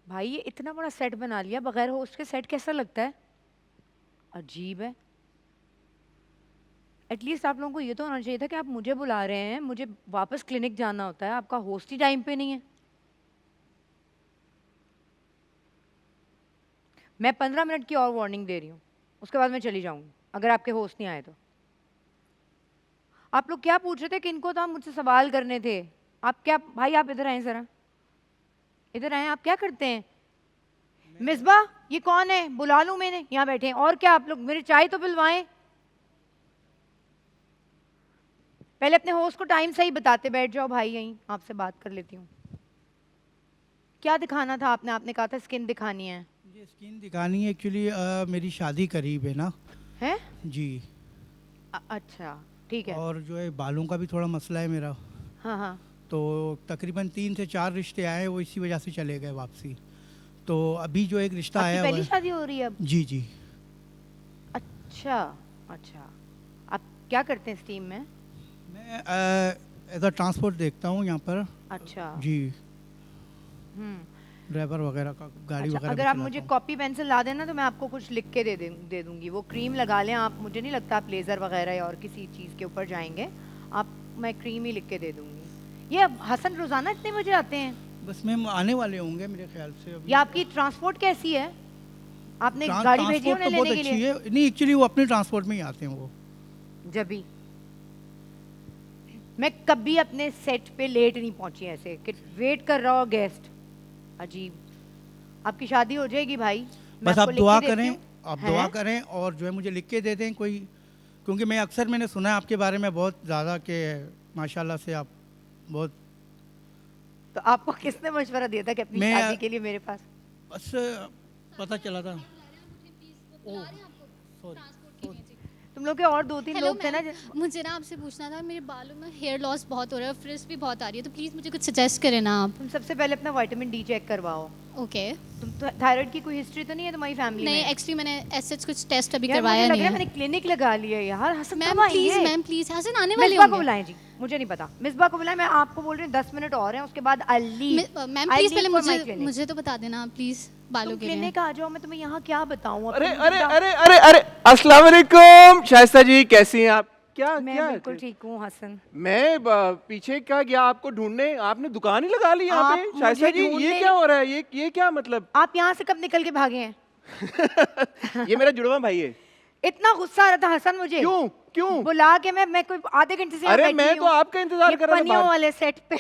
भाई ये इतना बड़ा सेट बना लिया बगैर होस्ट के, सेट कैसा लगता है? अजीब है। एटलीस्ट आप लोगों को ये तो होना चाहिए था कि आप मुझे बुला रहे हैं, मुझे वापस क्लिनिक जाना होता है, आपका होस्ट ही टाइम पे नहीं है। मैं 15 मिनट की और वार्निंग दे रही हूँ, उसके बाद मैं चली जाऊंगी अगर आपके होस्ट नहीं आए तो। आप लोग क्या पूछ रहे थे? किनको तो आप मुझसे सवाल करने थे। आप क्या भाई, आप इधर आए जरा, इधर आए। आप क्या करते हैं? मिसबा, ये कौन है? बुला लूं मैंने? यहाँ बैठे हैं। और क्या आप लोग मेरी चाय तो पिलवाएं। पहले अपने होस्ट को टाइम सही बताते बैठ जाओ भाई, यहीं आपसे बात कर लेती हूँ। क्या दिखाना था आपने? आपने कहा था स्किन दिखानी है। मुझे स्किन दिखानी है एक्चुअली, मेरी शादी करीब है ना। है? जी। अच्छा ठीक है। और जो है बालों का भी थोड़ा मसला है मेरा। हाँ हाँ। तो तकरीबन 3 से 4 रिश्ते आए, वो इसी वजह से चले गए वापसी। तो अभी जो एक रिश्ता आपकी आया पहली हुआ शादी हो रही है अब? जी जी। अच्छा अच्छा। आप क्या करते हैं इस टीम में? मैं एज अ ट्रांसपोर्ट देखता हूँ यहाँ पर। अच्छा। जी। हम्म। ड्राइवर वगैरह का, गाड़ी अच्छा, वगैरह अगर भी आप चलाता मुझे हूँ। कॉपी पेंसिल ला देना तो मैं आपको कुछ लिख के दे दूंगी। वो क्रीम लगा लें आप, मुझे नहीं लगता आप लेज़र वगैरह या और किसी चीज़ के ऊपर जाएंगे। आप, मैं क्रीम ही लिख के दे दूंगी। ये अब हसन रोज़ाना इतने बजे आते हैं? बस मैम आने वाले होंगे मेरे ख्याल से अभी। या आपकी ट्रांसपोर्ट कैसी है? आपने गाड़ी भेजी है ट्रांसपोर्ट उन्हें तो बहुत लेने के अच्छी लिए? है। नहीं, एक्चुअली वो अपने ट्रांसपोर्ट में ही आते हैं वो। जब भी मैं कभी अपने सेट पे लेट नहीं पहुंची ऐसे कि वेट कर रहा हो गेस्ट। अजीब। आपकी शादी हो जाएगी भाई, मैं बस आपको आप लिख दुआ के देती करें, हूँ। आप दुआ हैं? करें और जो है मुझे लिख के दे दें कोई। क्योंकि मैंने सुना है आपके बारे में बहुत ज़्यादा कि माशाल्लाह से आप बहुत। तो आपको किसने मशवरा दिया था कि अपनी मैं शादी के लिए मेरे पास? बस पता चला था। Oh sorry. तुम लोग के और 2-3 हेलो लोग थे ना मैम, मुझे ना आपसे पूछना था, मेरे बालों में हेयर लॉस बहुत हो रहा है और फ्रिज भी बहुत आ रही है, तो प्लीज़ मुझे कुछ सजेस्ट करें ना आप। तुम सबसे पहले अपना विटामिन डी चेक करवाओ। ओके। तुम तो थायराइड की कोई हिस्ट्री तो नहीं है तुम्हारी फैमिली नहीं, में? एक्चुअली मैंने ऐसे कुछ टेस्ट अभी यार मुझे करवाया लग नहीं रहा है है। मैंने क्लिनिक लगा लिया है यार। हसन कब आएंगे? मैम प्लीज़ हसन आने वाले मिसबा को होंगे। बुलाएं जी, मुझे नहीं पता। मिसबा को बुलाएं, मैं आपको बोल रही हूँ 10 मिनट और हैं, उसके बाद आई लीव। मैम प्लीज़ पहले मुझे तो बता देना प्लीज़, बालों तुम के लिए। क्लिनिक आ जाओ, मैं तुम्हें यहाँ क्या बताऊँ। अरे अरे अरे अरे अरे अस्सलाम वालेकुम शाइस्ता जी, कैसी हैं आप? क्या मैं क्या बिल्कुल ठीक हूँ हसन। मैं पीछे क्या गया आपको ढूंढने, आपने दुकान ही लगा ली यहाँ आप पे। शाइस्ता मुझे जी ये ढूंढने- क्या हो रहा है? ये क्या मतलब? आप यहाँ से कब निकल के भागे हैं? ये मेरा जुड़वा भाई है। इतना गुस्सा आ रहा था हसन मुझे। क्यों क्यों? बुला के मैं कोई आधे घंटे से यहाँ अरे बैठी मैं तो हूँ। आपका इंतजार ये कर रहा था पनियों बाहर। वाले सेट पे।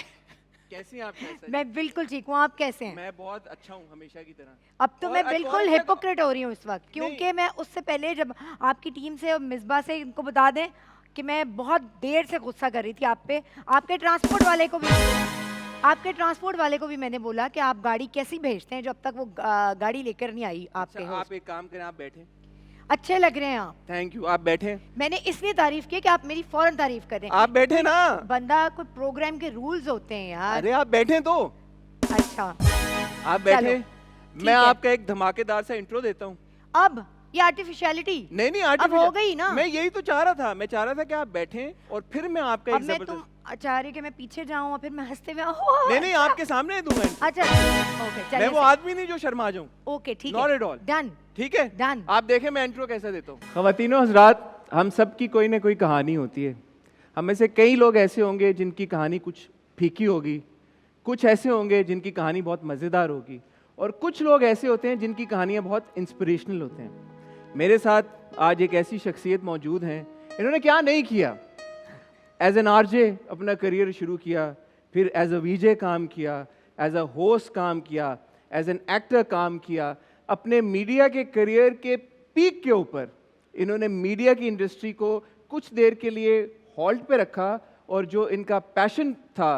कैसी हैं आप शाइस्ता जी? मैं बिल्कुल ठीक हूँ, आप कैसे हैं? मैं बहुत अच्छा हूँ, हमेशा की तरह। अब तो और मैं अच्छा, बिल्कुल और हिपोक्रेट हो रही हूँ इस वक्त, क्योंकि मैं उससे पहले जब आपकी टीम से और मिसबा से, इनको बता दें कि मैं बहुत देर से गुस्सा कर रही थी आप पे। आपके ट्रांसपोर्ट वाले को भी मैंने बोला कि आप गाड़ी कैसी भेजते हैं जब तक वो गाड़ी लेकर नहीं आई आपके अच्छा, होस्ट। आप एक काम करें, आप बैठे। अच्छे लग रहे हैं आप। थैंक यू, आप बैठे। मैंने इसलिए तारीफ की कि आप मेरी फौरन तारीफ करें। आप बैठे ना। बंदा, कोई प्रोग्राम के रूल्स होते हैं यार। अरे आप बैठे तो। अच्छा आप बैठे। ठीक मैं है। आपका एक धमाकेदार सा इंट्रो देता हूँ। अब ये आर्टिफिशियलिटी नहीं अब हो आर्टिफिशियल गई ना। मैं यही तो चाह रहा था। मैं चाह रहा था कि आप बैठें और फिर मैं आपका अब एक मैं तुम जबरदस्त। चाह रही कि मैं पीछे जाऊं और फिर मैं हंसते हुए नहीं आपके सामने दूंगा। अच्छा ओके मैं चलिए वो आदमी नहीं जो शर्मा जाऊं। ओके ठीक Not है at all. डन। ठीक है Done. आप देखें मैं इंट्रो कैसा देता हूँ। ख़वातीनो हज़रात, हम सब की कोई ना कोई कहानी होती है। हम में से कई लोग ऐसे होंगे जिनकी कहानी कुछ फीकी होगी, कुछ ऐसे होंगे जिनकी कहानी बहुत मज़ेदार होगी, और कुछ लोग ऐसे होते हैं जिनकी कहानियाँ बहुत इंस्पिरेशनल होते हैं। मेरे साथ आज एक ऐसी शख्सियत मौजूद हैं, इन्होंने क्या नहीं किया। एज एन आरजे अपना करियर शुरू किया, फिर एज अ वीजे काम किया, एज अ होस्ट काम किया, एज एन एक्टर काम किया। अपने मीडिया के करियर के पीक के ऊपर इन्होंने मीडिया की इंडस्ट्री को कुछ देर के लिए हॉल्ट पे रखा, और जो इनका पैशन था,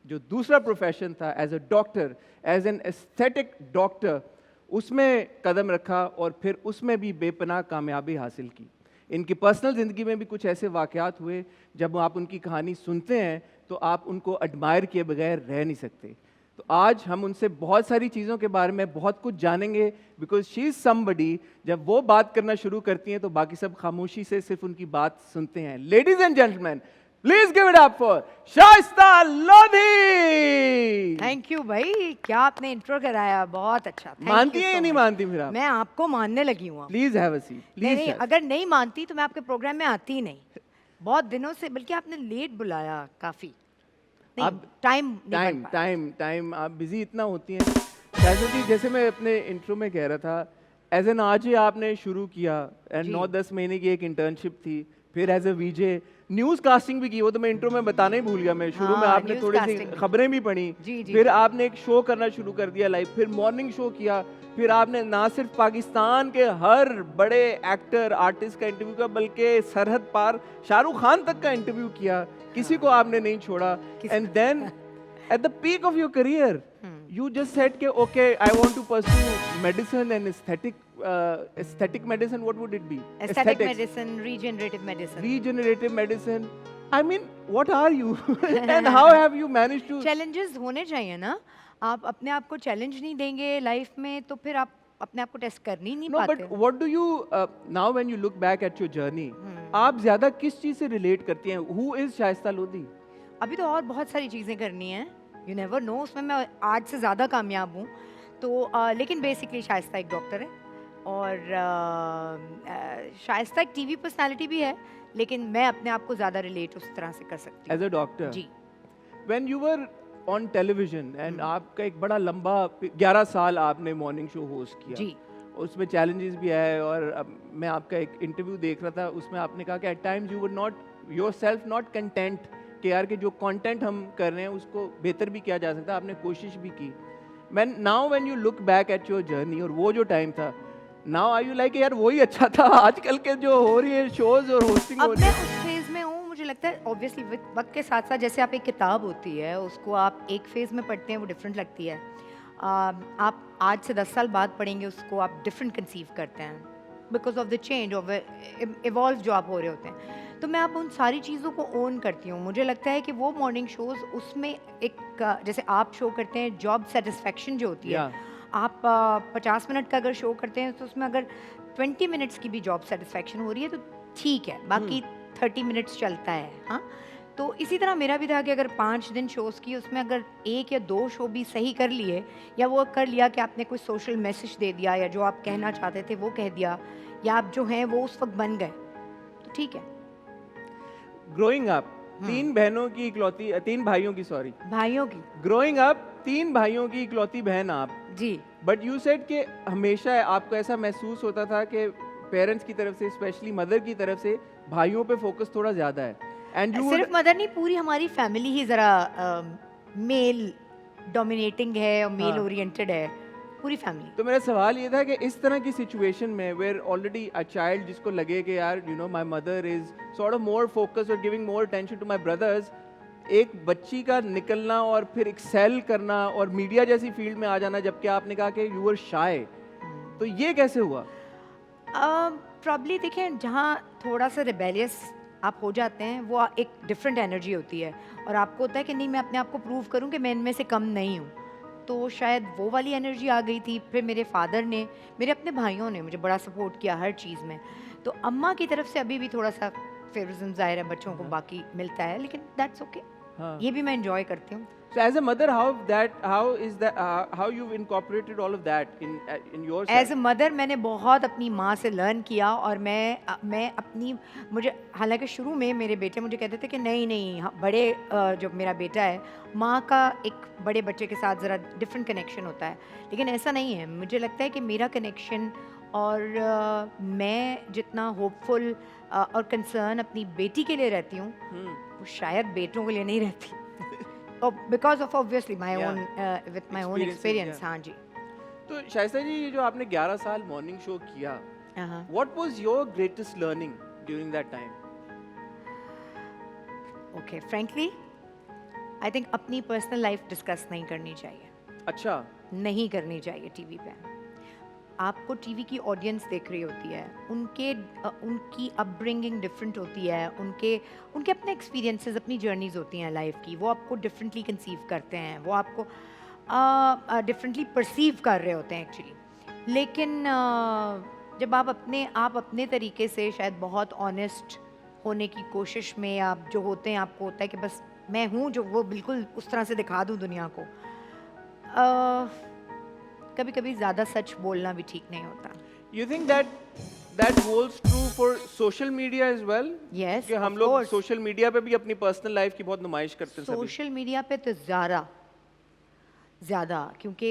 जो दूसरा प्रोफेशन था as a doctor, as an aesthetic doctor, उसमें कदम रखा और फिर उसमें भी बेपनाह कामयाबी हासिल की। इनकी पर्सनल ज़िंदगी में भी कुछ ऐसे वाक़यात हुए, जब आप उनकी कहानी सुनते हैं तो आप उनको एडमायर किए बगैर रह नहीं सकते। तो आज हम उनसे बहुत सारी चीज़ों के बारे में बहुत कुछ जानेंगे, बिकॉज शी इज़ समबडी, जब वो बात करना शुरू करती हैं तो बाकी सब खामोशी से सिर्फ उनकी बात सुनते हैं। Ladies and gentleman, please give it up for Shaista Lodhi. Thank you भाई, क्या आपने इंट्रो कराया, बहुत अच्छा। Thank मानती you हैं या so नहीं much. मानती फिर आप? मैं आपको मानने लगी हूँ अब। प्लीज हैव अ सीट, नहीं प्लीज। नहीं, अगर नहीं मानती तो मैं आपके प्रोग्राम में आती ही नहीं। बहुत दिनों से, बल्कि आपने लेट बुलाया काफी। नहीं, अब टाइम टाइम आप बिजी इतना होती हैं। शायद जैसे मैं अपने इंट्रो में कह रहा था, एज एन आरजे आपने शुरू किया एंड जी। 9-10 महीने की एक इंटर्नशिप थी, फिर as a VJ news casting भी की। वो तो मैं इंट्रो में बताना ही भूल गया। मैं शुरू में हाँ, आपने news थोड़ी सी casting। खबरें भी पढ़ी, जी, जी, फिर जी। आपने एक शो करना शुरू कर दिया लाइव, फिर मॉर्निंग शो किया, फिर आपने ना सिर्फ पाकिस्तान के हर बड़े एक्टर आर्टिस्ट का इंटरव्यू किया, बल्कि सरहद पार शाहरुख खान तक का इंटरव्यू किया। किसी को आपने नहीं छोड़ा। And then at the peak of your career you just said ke okay, I want to pursue medicine and aesthetic medicine. What would it be? Aesthetic Aesthetics. Medicine, regenerative medicine. Regenerative medicine. I mean, what are you? And how have you managed to? Challenges होने चाहिए ना। आप अपने आप को challenge नहीं देंगे life में तो फिर आप अपने आप को टेस्ट कर नहीं No, पाते। but what do you now when you look back at your journey? आप ज्यादा किस चीज से रिलेट करती हैं? Who is Shaista Lodhi? अभी तो और बहुत सारी चीज़ें करनी हैं, यू नेवर नो, उसमें मैं आज से ज़्यादा कामयाब हूँ तो लेकिन बेसिकली शाइस्ता एक डॉक्टर है और शाइस्ता एक टीवी पर्सनालिटी भी है, लेकिन मैं अपने आप को ज़्यादा रिलेट उस तरह से कर सकती As हूँ। a doctor. Ji. When you were on television and आपका एक बड़ा लंबा 11 साल आपने मॉर्निंग शो होस्ट किया। जी। उसमें चैलेंजेस भी आए और अब मैं आपका एक इंटरव्यू देख रहा था, उसमें आपने कहा कि at times you were not yourself not content कि यार कि जो कंटेंट हम कर रहे हैं उसको बेहतर भी किया जा सकता है। आपने कोशिश भी की। Now when you look back at your journey और वो जो टाइम था, नाउ आर यू लाइक यार वही अच्छा था? आजकल के जो हो रही है शोज और होस्टिंग हो अब रही मैं है। उस फेज में हूँ, मुझे लगता है ऑब्वियसली वक्त के साथ साथ जैसे आप एक किताब होती है उसको आप एक फेज में पढ़ते हैं वो डिफरेंट लगती है। आप आज से 10 साल बाद पढ़ेंगे उसको आप डिफरेंट कंसीव करते हैं because of the change of evolve जो आप हो रहे होते हैं। तो मैं अब उन सारी चीज़ों को ओन करती हूँ। मुझे लगता है कि वो मॉर्निंग शोज उसमें एक जैसे आप शो करते हैं जॉब सेटिस्फेक्शन जो होती है, आप 50 मिनट का अगर शो करते हैं तो उसमें अगर 20 मिनट्स की भी जॉब सेटिस्फेक्शन हो रही है तो ठीक है, बाकी 30 मिनट्स चलता है। हाँ, तो इसी तरह मेरा भी था कि अगर 5 दिन शोज़ की उसमें अगर 1 या 2 शो भी सही कर लिए या वो कर लिया कि आपने कोई सोशल मैसेज दे दिया या जो आप कहना चाहते थे वो कह दिया या आप जो हैं वो उस वक्त बन गए तो ठीक है। ग्रोइंग अप, 3 बहनों की इकलौती, 3 भाइयों की, सॉरी, भाइयों की। ग्रोइंग अप 3 भाइयों की इकलौती बहन आप। जी। बट यू सेड कि हमेशा आपको ऐसा महसूस होता था कि पेरेंट्स की तरफ से, स्पेशली मदर की तरफ से, भाइयों पे फोकस थोड़ा ज्यादा है। एंड यू सिर्फ मदर नहीं, पूरी हमारी फैमिली ही ज़रा मेल डोमिनेटिंग है और मेल हाँ। ओरिएंटेड है, पूरी फैमिली। तो मेरा सवाल ये था कि इस तरह की सिचुएशन में वेयर ऑलरेडी अ चाइल्ड जिसको लगे कि यार you know my mother is sort of more focus और giving more attention to my brothers, एक बच्ची का निकलना और फिर एक्सेल करना और मीडिया जैसी फील्ड में आ जाना, जबकि आपने कहा कि यू वर शाय, तो ये कैसे हुआ? प्रॉब्ली देखें, जहाँ थोड़ा सा रिबेलियस आप हो जाते हैं वो एक डिफरेंट एनर्जी होती है और आपको होता है कि नहीं मैं अपने आप को प्रूव करूं कि मैं इनमें से कम नहीं हूं, तो शायद वो वाली एनर्जी आ गई थी। फिर मेरे फादर ने, मेरे अपने भाइयों ने मुझे बड़ा सपोर्ट किया हर चीज़ में। तो अम्मा की तरफ से अभी भी थोड़ा सा फेवरिज्म जाहिर है, बच्चों को बाकी मिलता है, लेकिन दैट्स ओके। हाँ। ये भी मैं एंजॉय करती हूँ। So as a mother, how you've incorporated all of that in your as a mother मैंने बहुत अपनी माँ से लर्न किया और मैं अपनी, मुझे हालांकि शुरू में मेरे बेटे मुझे कहते थे कि नहीं बड़े जो मेरा बेटा है, माँ का एक बड़े बच्चे के साथ ज़रा डिफरेंट कनेक्शन होता है, लेकिन ऐसा नहीं है। मुझे लगता है कि मेरा कनेक्शन और मैं जितना होपफुल और कंसर्न अपनी बेटी के लिए रहती हूँ वो शायद बेटों के लिए नहीं रहती, because of obviously my own with my own experience. हाँ जी। तो शाइस्ता जी, ये जो आपने 11 साल मॉर्निंग शो किया, what was your greatest learning during that time? Okay, frankly I think अपनी पर्सनल लाइफ डिस्कस नहीं करनी चाहिए। अच्छा। नहीं करनी चाहिए टीवी पे। आपको टीवी की ऑडियंस देख रही होती है, उनकी अपब्रिंगिंग डिफरेंट होती है, उनके अपने एक्सपीरियंसेस, अपनी जर्नीज होती हैं लाइफ की, वो आपको डिफरेंटली कंसीव करते हैं, वो आपको डिफरेंटली परसीव कर रहे होते हैं एक्चुअली। लेकिन जब आप अपने तरीके से शायद बहुत ऑनेस्ट होने की कोशिश में आप जो होते हैं, आपको होता है कि बस मैं हूँ जो, वो बिल्कुल उस तरह से दिखा दूँ दुनिया को। कभी कभी ज़्यादा सच बोलना भी ठीक नहीं होता। You think that holds true for social media as well? Yes, कि हम of लोग course. सोशल मीडिया पे भी अपनी पर्सनल लाइफ की बहुत नुमाइश करते हैं सभी। सोशल मीडिया पे तो ज़्यादा क्योंकि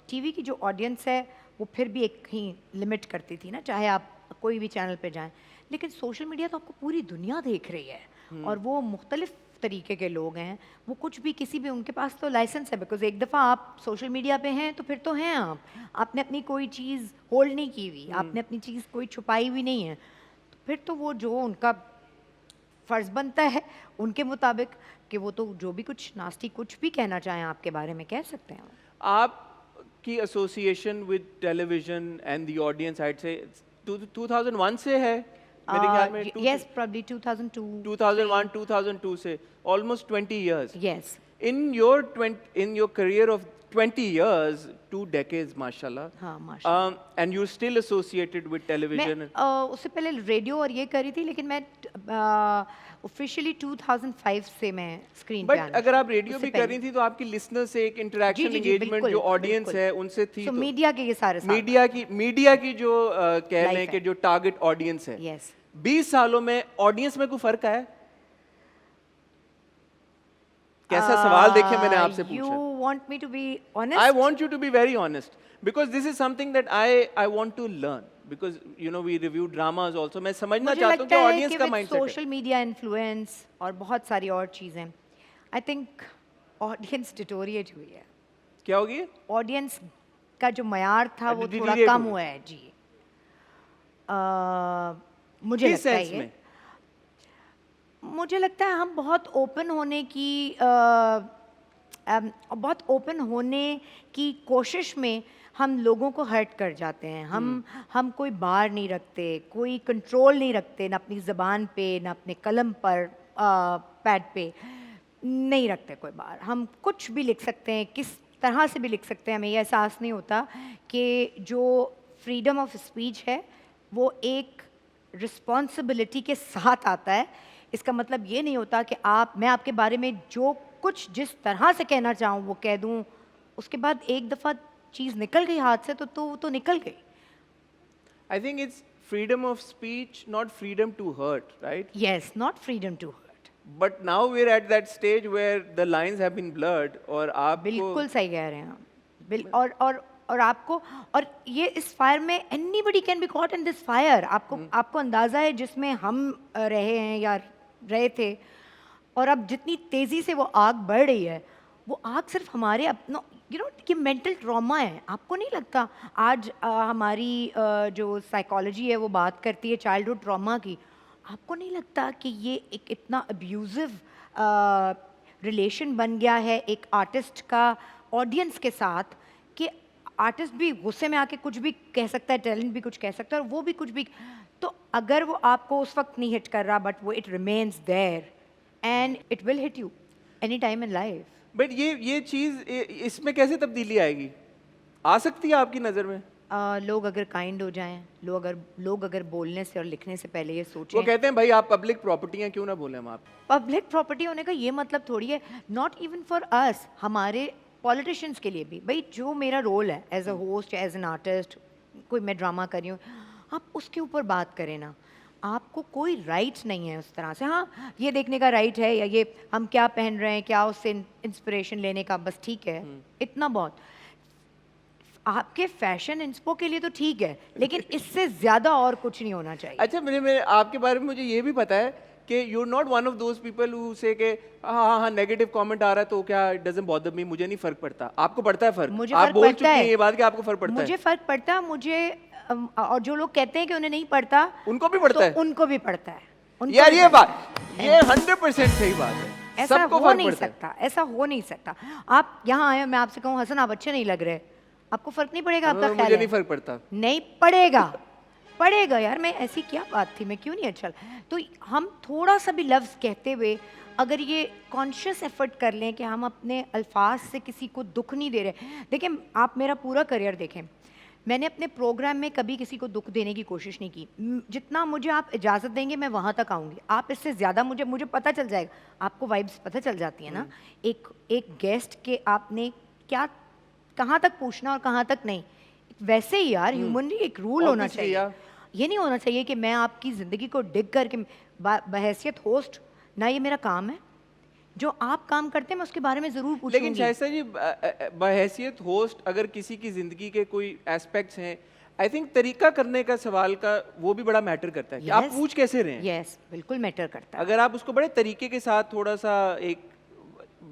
टीवी की जो ऑडियंस है वो फिर भी एक ही लिमिट करती थी ना, चाहे आप कोई भी चैनल पे जाएं। लेकिन सोशल मीडिया तो आपको पूरी दुनिया देख रही है और वो मुख्तलिफ तरीके के लोग हैं, वो कुछ भी किसी भी, उनके पास तो लाइसेंस है, बिकॉज एक दफ़ा आप सोशल मीडिया पे हैं तो फिर तो हैं आपने अपनी कोई चीज़ होल्ड नहीं की हुई, आपने अपनी चीज़ कोई छुपाई हुई नहीं है, तो फिर तो वो जो उनका फ़र्ज़ बनता है उनके मुताबिक कि वो तो जो भी कुछ नास्टी कुछ भी कहना चाहें आपके बारे में कह सकते हैं। आपकी association with television and the audience I से 2001 से है मेरे ख्याल में। यस, प्रोबब्ली 2002 2001 2002 से almost 20 years. Yes. In your career of 20 years, 2 decades, mashallah. हाँ, माशाल्लाह। And you're still associated with television. मैं उससे पहले रेडियो और ये करी थी, लेकिन मैं ऑफिशियली 2005 से मैं स्क्रीन पे बट आना अगर आप शुरू- रेडियो उससे भी पहले। कर रही थी तो आपकी लिसनर से एक इंटरेक्शन जी, एंगेजमेंट बिल्कुल, जो ऑडियंस बिल्कुल। है उनसे थी। So, तो मीडिया के ये सारे साथ मीडिया की जो कह Life लें है। कि जो टारगेट ऑडियंस है, यस। 20 सालों में ऑडियंस में कोई फर्क आया? कैसा सवाल देखिए मैंने आपसे यू पूछा। Want me to be I honest? want you to be very honest because this is something that I want to learn because we review dramas also. मैं समझना मुझे चाहता हूँ कि लगता है ऑडियंस कि का विद माइंडसेट है। सोशल मीडिया इन्फ्लुएंस और बहुत सारी और चीज़ें, आई थिंक ऑडियंस डिटोरिएट हुई है। क्या होगी? ऑडियंस का जो मयार था वो थोड़ा Deteriorate कम हुई। हुआ है जी। मुझे किस लगता है सेंस ये, में? मुझे लगता है हम बहुत ओपन होने की बहुत ओपन होने की कोशिश में हम लोगों को हर्ट कर जाते हैं। हम कोई बार नहीं रखते, कोई कंट्रोल नहीं रखते, ना अपनी ज़बान पे, ना अपने कलम पर, पैड पे नहीं रखते कोई बार। हम कुछ भी लिख सकते हैं, किस तरह से भी लिख सकते हैं, हमें ये एहसास नहीं होता कि जो फ्रीडम ऑफ स्पीच है वो एक रिस्पॉन्सिबिलिटी के साथ आता है। इसका मतलब ये नहीं होता कि मैं आपके बारे में जो कुछ जिस तरह से कहना चाहूँ वो कह दूँ, उसके बाद एक दफ़ा चीज़ निकल गई हाथ से तो वो तो निकल गई। I think it's freedom of speech, not freedom to hurt, right? Yes, not freedom to hurt. But now we're at that stage where the lines have been blurred और आपको बिल्कुल सही कह रहे हैं आप। और आपको, और ये इस फायर में anybody can be caught in this fire. आपको अंदाज़ा है जिसमें हम रहे हैं या रहे थे, और अब जितनी तेज़ी से वो आग बढ़ रही है, वो आग सिर्फ हमारे अपनों कि मेंटल ट्रॉमा है। आपको नहीं लगता आज हमारी जो साइकोलॉजी है वो बात करती है चाइल्डहुड ट्रॉमा की, आपको नहीं लगता कि ये एक इतना अब्यूज़िव रिलेशन बन गया है एक आर्टिस्ट का ऑडियंस के साथ कि आर्टिस्ट भी गुस्से में आके कुछ भी कह सकता है, टैलेंट भी कुछ कह सकता है और वो भी कुछ भी, तो अगर वो आपको उस वक्त नहीं हिट कर रहा बट वो it remains there and it will hit you any time in life. But ये चीज़ इसमें कैसे तब्दीली आएगी? आ सकती है आपकी नज़र में? लोग अगर काइंड हो जाएं, लोग अगर बोलने से और लिखने से पहले ये वो सोचें। कहते हैं भाई आप पब्लिक प्रॉपर्टी हैं, क्यों ना बोले हम आप। पब्लिक प्रॉपर्टी होने का ये मतलब थोड़ी है, नॉट इवन फॉर अस, हमारे पॉलिटिशियंस के लिए भी। भाई जो मेरा रोल है as a host, as an artist, कोई मैं ड्रामा कर रही हूँ, आप उसके ऊपर बात करें ना। आपको कोई राइट नहीं है उस तरह से, हाँ ये देखने का राइट है या ये हम क्या पहन रहे हैं, क्या उससे इंस्पिरेशन लेने का, बस ठीक है, इतना बहुत। आपके फैशन इंस्पो के लिए तो ठीक है, लेकिन इससे ज़्यादा और कुछ नहीं होना चाहिए। अच्छा, मेरे आपके बारे में मुझे ये भी पता है कि you are not one of those people who say के हाँ नेगेटिव कमेंट आ रहा है तो क्या इट डजंट बॉदर मी, मुझे नहीं फर्क पड़ता। आपको पड़ता है फर्क? मुझे आप फर्क बोल पड़ता चुकी हैं है। ये बात कि आपको फर्क पड़ता है। मुझे फर्क पड़ता है, मुझे और जो लोग कहते हैं कि उन्हें नहीं पड़ता, उनको भी पड़ता तो है? उनको भी पड़ता है। उनको यार भी ये पड़ता बात, ये 100% सही बात है। ऐसा सबको हो फर्क नहीं पड़ता है। सकता, ऐसा हो नहीं सकता। आप यहाँ आए, मैं आपसे कहूँ हसन आप अच्छे नहीं लग रहे, आपको फर्क नहीं पड़ेगा? आपका ख्याल मुझे है? नहीं फर्क पड़ता। नहीं पड़ेगा, पड़ेगा यार। मैं ऐसी क्या बात थी, मैं क्यों नहीं अच्छा? तो हम थोड़ा सा भी लफ्ज़ कहते हुए अगर ये कॉन्शियस एफर्ट कर लें कि हम अपने अल्फाज से किसी को दुख नहीं दे रहे। देखिए, आप मेरा पूरा करियर देखें, मैंने अपने प्रोग्राम में कभी किसी को दुख देने की कोशिश नहीं की। जितना मुझे आप इजाज़त देंगे मैं वहाँ तक आऊँगी। आप इससे ज़्यादा मुझे पता चल जाएगा। आपको वाइब्स पता चल जाती है ना, एक गेस्ट के आपने क्या कहाँ तक पूछना और कहाँ तक नहीं। वैसे ही यार ह्यूमनली एक रूल होना Obviously, चाहिए। यार। ये नहीं होना चाहिए कि मैं आपकी ज़िंदगी को डिग करके बहैसियत होस्ट, ना ये मेरा काम है। जो आप काम करते हैं मैं उसके बारे में ज़रूर पूछूंगी। लेकिन शाइस्ता जी, बहैसियत होस्ट अगर किसी की ज़िंदगी के कोई एस्पेक्ट्स हैं, आई थिंक तरीका करने का सवाल का वो भी बड़ा मैटर करता है कि आप Yes. पूछ कैसे रहे हैं। यस, बिल्कुल मैटर करता है। अगर आप उसको बड़े तरीके के साथ थोड़ा सा एक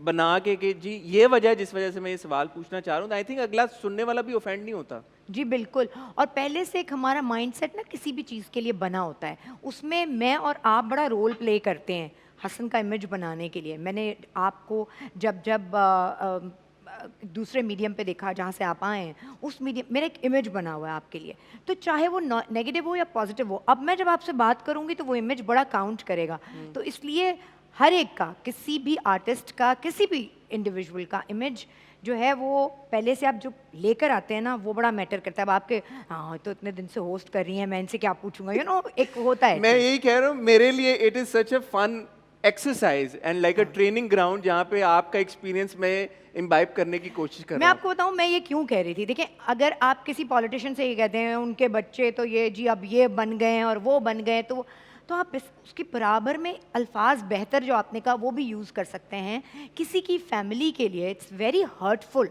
बना के कि जी ये वजह है जिस वजह से मैं ये सवाल पूछना चाह रहा हूँ, आई थिंक अगला सुनने वाला भी ऑफेंड नहीं होता। जी बिल्कुल। और पहले से एक हमारा माइंडसेट ना किसी भी चीज़ के लिए बना होता है, उसमें मैं और आप बड़ा रोल प्ले करते हैं हसन का इमेज बनाने के लिए। मैंने आपको जब दूसरे मीडियम पे देखा जहाँ से आप आए हैं, उस मीडियम मेरा एक इमेज बना हुआ है आपके लिए। तो चाहे वो नेगेटिव हो या पॉजिटिव हो, अब मैं जब आपसे बात करूँगी तो वो इमेज बड़ा काउंट करेगा। तो इसलिए हर एक का, किसी भी आर्टिस्ट का, किसी भी इंडिविजुअल का इमेज जो है वो पहले से आप जो लेकर आते हैं ना, वो बड़ा मैटर करता है। अब आपके हाँ तो इतने दिन से होस्ट कर रही हैं, मैं इनसे क्या पूछूंगा, यू नो एक होता है। मैं यही कह रहा हूँ, मेरे लिए it is such a fun exercise and like a training ground जहाँ पे आपका एक्सपीरियंस मैं इम्बाइब करने की कोशिश कर मैं रहा हूँ। आपको बताऊं मैं ये क्यों कह रही थी। देखिए, अगर आप किसी पॉलिटिशियन से ये कहते हैं उनके बच्चे तो ये जी अब ये बन गए हैं और वो बन गए, तो आप उसकी बराबर में अल्फाज बेहतर जो आपने कहा वो भी यूज़ कर सकते हैं किसी की फैमिली के लिए। इट्स वेरी हर्टफुल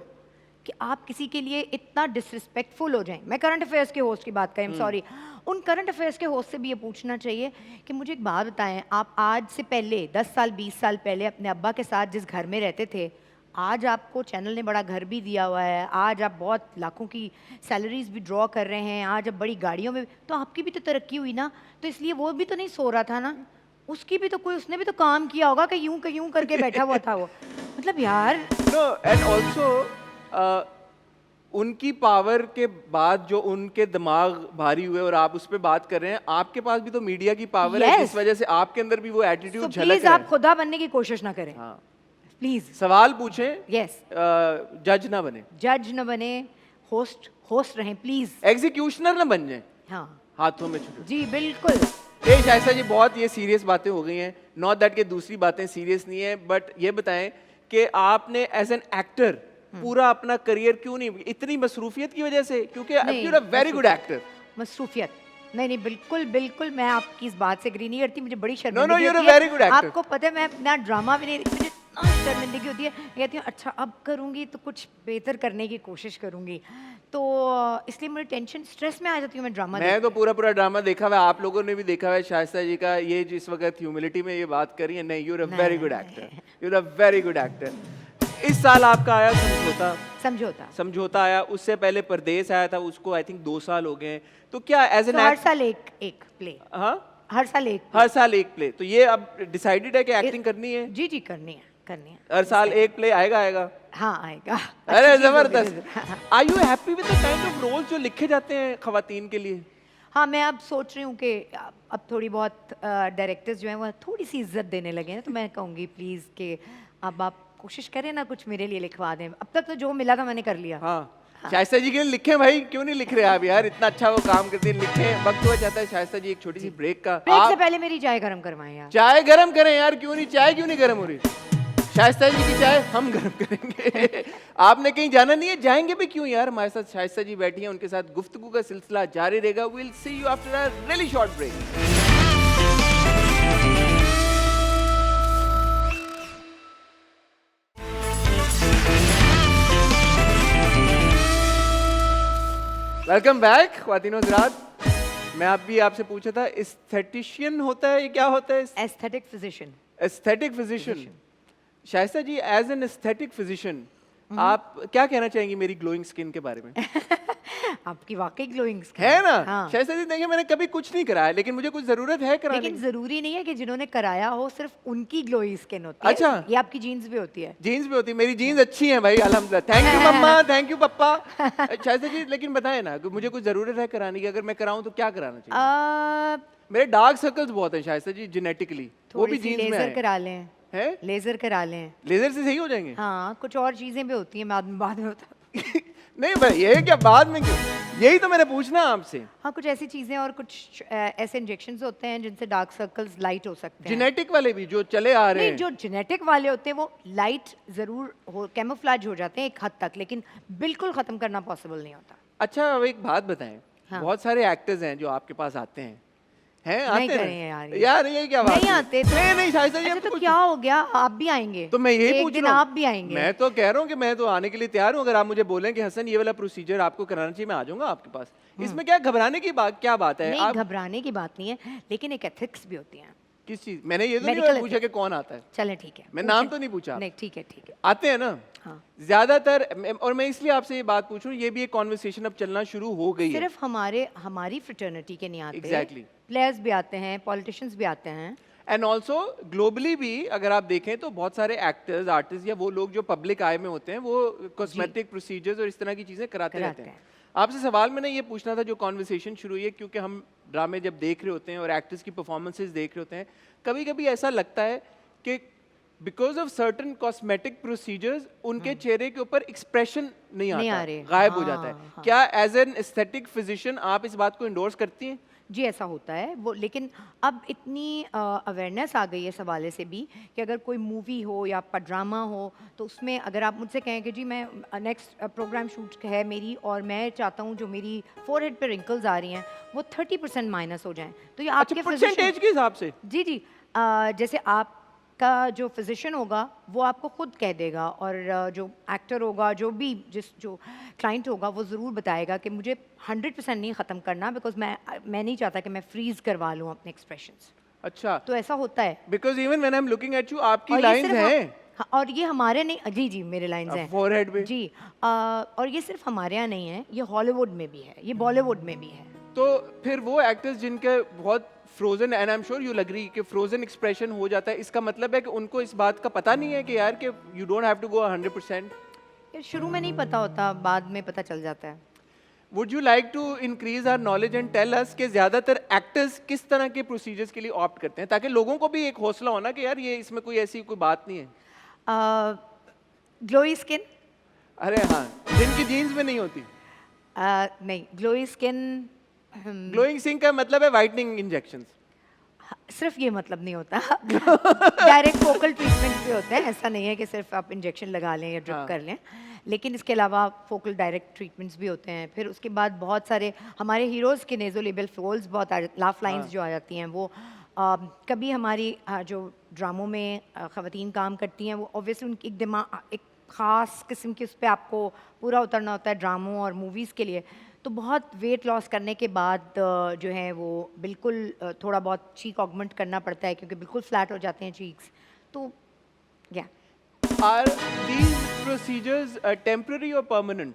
कि आप किसी के लिए इतना डिसरिस्पेक्टफुल हो जाएं। मैं करंट अफेयर्स के होस्ट की बात करें, सॉरी, उन करंट अफेयर्स के होस्ट से भी ये पूछना चाहिए कि मुझे एक बात बताएं, आप आज से पहले 10 साल 20 साल पहले अपने अब्बा के साथ जिस घर में रहते थे, आज आपको चैनल ने बड़ा घर भी दिया हुआ है, आज आप बहुत लाखों की सैलरीज भी ड्रॉ कर रहे हैं, आज आप बड़ी गाड़ियों में, तो आपकी भी तो तरक्की हुई ना। तो इसलिए वो भी तो नहीं सो रहा था ना, उसकी भी तो कोई, उसने भी तो काम किया होगा कि यूं करके बैठा हुआ था वो। मतलब यार, नो, एंड ऑल्सो उनकी पावर के बाद जो उनके दिमाग भारी हुए और आप उस पर बात कर रहे हैं, आपके पास भी तो मीडिया की पावर है Yes. जिस वजह से आपके अंदर भी वो एटीट्यूड झलक प्लीज रहा आप है। खुदा बनने की कोशिश ना करें, हाँ, प्लीज। सवाल पूछें, यस, जज ना बने, जज न बने, होस्ट रहें प्लीज। एग्जीक्यूशनर ना बन जाए हाँ हाथों में छुटे। जी बिल्कुल। शाइस्ता जी, बहुत ये सीरियस बातें हो गई हैं, नॉट दैट के दूसरी बातें सीरियस नहीं है, बट ये बताएं कि आपने एज एन एक्टर पूरा अपना करियर क्यों नहीं, इतनी मसरूफियत की वजह से? क्योंकि नहीं, you are a very good actor. मसरूफियत नहीं, बिल्कुल बिल्कुल मैं आपकी इस बात से एग्री नहीं करती। मुझे बड़ी No, शर्मिंदगी you're a होती है। very good actor. आपको पता है मैं अपना ड्रामा भी नहीं, मुझे इतना शर्मिंदगी होती है, मैं कहती हूँ अच्छा अब करूँगी तो कुछ बेहतर करने की कोशिश करूँगी, तो इसलिए मुझे टेंशन स्ट्रेस में आ जाती हूँ मैं ड्रामा मैं तो पूरा ड्रामा देखा हुआ है, आप लोगों ने भी देखा हुआ है शाइस्ता जी का, ये जिस वक्त ह्यूमिलिटी में ये बात करी है, नहीं, you are a very good actor, you are a very good actor. इस साल आपका आया समझौता आया, उससे पहले परदेस आया था, उसको आई थिंक 2 साल हो गए हैं। तो क्या एज एन हर साल एक प्ले, हाँ, हर साल एक प्ले, तो ये अब डिसाइडेड है कि एक्टिंग करनी है? जी करनी है हर साल एक प्ले आएगा? हाँ आएगा। अरे अच्छी चीज़ होगी जबरदस्त। जरूर। Are you happy with the kind of roles जो लिखे जाते हैं खवातीन के लिए? हाँ, मैं अब सोच रही हूँ कि अब थोड़ी बहुत डायरेक्टर्स जो हैं वो थोड़ी सी इज्जत देने लगे हैं, तो मैं कहूँगी प्लीज़ कि अब आप कोशिश करें ना, कुछ मेरे लिए लिखवा दें। अब तक तो जो मिला था मैंने कर लिया। हाँ, शाइस्ता जी के लिए लिखें भाई, क्यों नहीं लिख रहे आप यार, इतना अच्छा वो काम करते हैं, लिखें। वक्त हो जाता है शाइस्ता जी एक छोटी सी ब्रेक का। ब्रेक से आप पहले मेरी चाय गर्म करवाएं यार। चाय गरम करें यार, क्यों नहीं, चाय क्यों नहीं गरम हो रही? शाइस्ता जी की चाय हम गरम करेंगे। आपने कहीं जाना नहीं है, जाएंगे भी क्यों यार, हमारे साथ शाइस्ता जी बैठी हैं, उनके साथ गुफ्तगू का सिलसिला जारी रहेगा। Will see you after a really short break. Welcome back ख्वातीन और हज़रात। मैं आपसे पूछा था, एस्थेटिशियन होता है, ये क्या होता है? Aesthetic physician. Aesthetic physician. Shaista ji, as an aesthetic physician, आप क्या कहना चाहेंगी मेरी ग्लोइंग स्किन के बारे में? आपकी वाकई ग्लोइंग है ना? हाँ। शायद जी देखिए मैंने कभी कुछ नहीं कराया, लेकिन मुझे कुछ जरूरत है कराने लेकिन की। जरूरी नहीं है कि जिन्होंने कराया हो सिर्फ उनकी ग्लोई स्किन होती है। अच्छा। ये आपकी जीन्स भी होती है। जीन्स भी होती है, मेरी जीन्स अच्छी है भाई, अल्हम्दुलिल्लाह। Thank you mamma, thank you papa. शायद जी लेकिन बताएं ना कि मुझे कुछ जरूरत है कराने की, अगर मैं कराऊं तो क्या कराना चाहिए? मेरे डार्क सर्कल्स बहुत हैं शायद जी जेनेटिकली, वो भी थोड़ी सी जीन्स में लेजर है। करा लें। हैं? लेजर करा लें। लेजर से सही हो जाएंगे? हाँ, कुछ और चीजें भी होती हैं, बाद में होता है। नहीं भाई, ये क्या बाद में क्यों? यही तो मैंने पूछना आपसे। हाँ, कुछ ऐसी चीजें और कुछ ऐसे इंजेक्शंस होते हैं जिनसे डार्क सर्कल्स लाइट हो सकते हैं। जेनेटिक वाले भी जो चले आ रहे नहीं, हैं? जो जेनेटिक वाले होते हैं वो लाइट जरूर हो, कैमोफ्लेज हो जाते हैं एक हद तक, लेकिन बिल्कुल खत्म करना पॉसिबल नहीं होता। अच्छा, अब एक बात बताएं। हाँ। बहुत सारे एक्टर्स हैं जो आपके पास आते हैं आते नहीं हैं? करें यार ये। यार ये क्या बात नहीं है? आते तो- नहीं शायद अच्छा, तो क्या हो गया, आप भी आएंगे? तो मैं यही एक पूछ दिन रहा हूँ। आप भी आएंगे। मैं तो कह रहा हूँ कि मैं तो आने के लिए तैयार हूँ। अगर आप मुझे बोलें कि हसन ये वाला प्रोसीजर आपको कराना चाहिए, मैं आ जाऊंगा आपके पास। इसमें क्या घबराने की बात, क्या बात है? नहीं, आप घबराने की बात नहीं है, लेकिन एक एथिक्स भी होती है। किस चीज? मैंने ये तो नहीं Medical पूछा कि कौन आता है। चलें ठीक है, मैं नाम पूछें। तो नहीं पूछा। नहीं, ठीक है ठीक है। आते हैं ना? हाँ। ज्यादातर और मैं इसलिए आपसे ये बात पूछ रहा हूँ, ये भी एक कॉन्वर्सेशन अब चलना शुरू हो गई है। सिर्फ हमारी फ्रेटर्निटी के नहीं आते। Exactly. प्लेयर्स भी आते हैं, पॉलिटिशियंस भी आते हैं। एंड ऑल्सो ग्लोबली भी अगर आप देखें तो बहुत सारे एक्टर्स, आर्टिस्ट या वो लोग जो पब्लिक आई में होते हैं, वो कॉस्मेटिक प्रोसीजर्स और इस तरह की चीजें कराते रहते हैं। आपसे सवाल मैंने ये पूछना था, जो कॉन्वर्सेशन शुरू हुई है, क्योंकि हम ड्रामे जब देख रहे होते हैं और एक्टर्स की परफॉर्मेंसेज देख रहे होते हैं, कभी कभी ऐसा लगता है कि because of certain cosmetic procedures उनके चेहरे के ऊपर एक्सप्रेशन नहीं नहीं आता, आ रहे। गायब हो जाता है। हाँ। क्या एज एन एस्थेटिक फिजिशियन आप इस बात को इंडोर्स करती हैं? जी, ऐसा होता है वो, लेकिन अब इतनी अवेयरनेस आ गई है इस हवाले से भी कि अगर कोई मूवी हो या आपका ड्रामा हो, तो उसमें अगर आप मुझसे कहें कि जी मैं नेक्स्ट प्रोग्राम शूट है मेरी और मैं चाहता हूँ जो मेरी फोरहेड पे रिंकल्स आ रही हैं वो 30% माइनस हो जाएं, तो ये आपके अच्छा, परसेंटेज के हिसाब से? जी जी, जैसे आपका जो फिजिशियन होगा वो आपको खुद कह देगा, और जो एक्टर होगा, जो क्लाइंट होगा, वो ज़रूर बताएगा कि मुझे 100% नहीं ख़त्म करना, बिकॉज मैं नहीं चाहता कि मैं फ्रीज करवा लूँ अपने एक्सप्रेशंस। अच्छा, तो ऐसा होता है। Because even when I am looking at you, आपकी और ये लाइंस सिर्फ हैं हाँ, और ये हमारे नहीं, जी जी मेरे लाइंस हैं फोरहेड पे। जी। और ये सिर्फ हमारे यहाँ नहीं है, ये हॉलीवुड में भी है, ये बॉलीवुड में भी है। तो फिर वो एक्टर्स जिनके बहुत frozen, and I am sure you agree कि फ्रोजन एक्सप्रेशन हो जाता है, इसका मतलब है कि उनको इस बात का पता नहीं है कि यार कि you don't have to go 100%? ये शुरू में नहीं पता होता, बाद में पता चल जाता है। Would you like to increase our knowledge and tell us कि ज्यादातर एक्टर्स किस तरह के प्रोसीजर्स के लिए ऑप्ट करते हैं, ताकि लोगों को भी एक हौसला होना कि यार ये इसमें कोई ऐसी कोई बात नहीं है। Glowy skin? अरे हाँ, जिनकी जीन्स में नहीं होती। नहीं, ग्लोई स्किन ग्लोइंग स्किन का मतलब है वाइटनिंग इंजेक्शंस। सिर्फ ये मतलब नहीं होता। डायरेक्ट फोकल ट्रीटमेंट भी होते हैं, ऐसा नहीं है कि सिर्फ आप इंजेक्शन लगा लें या ड्रिप हाँ। कर लें, लेकिन इसके अलावा फोकल डायरेक्ट ट्रीटमेंट्स भी होते हैं। फिर उसके बाद बहुत सारे हमारे हीरोज़ के नेज़ोलेबियल फोल्स बहुत लाफ लाइंस जो आ जाती हैं, वो कभी हमारी जो ड्रामों में ख़वातीन काम करती हैं, वो ऑब्वियसली उनकी एक दिमाग एक ख़ास किस्म की उस पर आपको पूरा उतरना होता है ड्रामों और मूवीज़ के लिए। तो बहुत वेट लॉस करने के बाद जो है वो बिल्कुल थोड़ा बहुत चीक ऑगमेंट करना पड़ता है, क्योंकि बिल्कुल फ्लैट हो जाते हैं चीक्स। तो या आर दीज प्रोसीजर्स टेम्पररी और परमानेंट?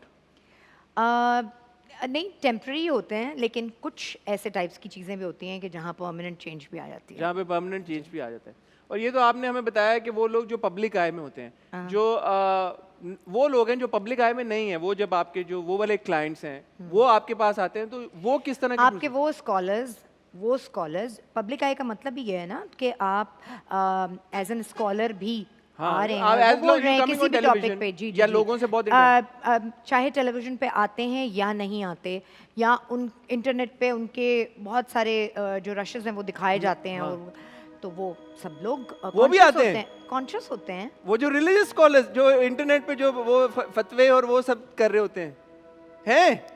नहीं, टेम्प्रेरी होते हैं, लेकिन कुछ ऐसे टाइप्स की चीज़ें भी होती हैं कि जहाँ परमानेंट चेंज भी आ जाती है। जहाँ पे परमानेंट चेंज भी आ जाता है। और ये तो आपने हमें बताया कि वो लोग जो पब्लिक आई में होते हैं, जो वो लोग हैं जो पब्लिक आई में नहीं है, वो जब आपके जो वो वाले क्लाइंट्स हैं वो आपके पास आते हैं, तो वो किस तरह के आपके वो स्कॉलर्स पब्लिक आई का भी ये है ना कि आप एज एन स्कॉलर भी हाँ, आ रहे आप हैं, as वो बोल long रहे you हैं coming किसी on भी टॉपिक television पे। जी या जी, लोगों से बहुत चाहे टेलीविजन पे आते हैं या नहीं आते, या उन इंटरनेट पे उनके बहुत सारे जो रशेस हैं वो दिखाए जाते हैं, और तो वो सब लोग वो भी आते हैं, कॉन्शियस होते हैं। वो जो रिलीजियस स्कॉलर्स जो इंटरनेट पे जो वो फतवे और वो सब कर रहे होते हैं?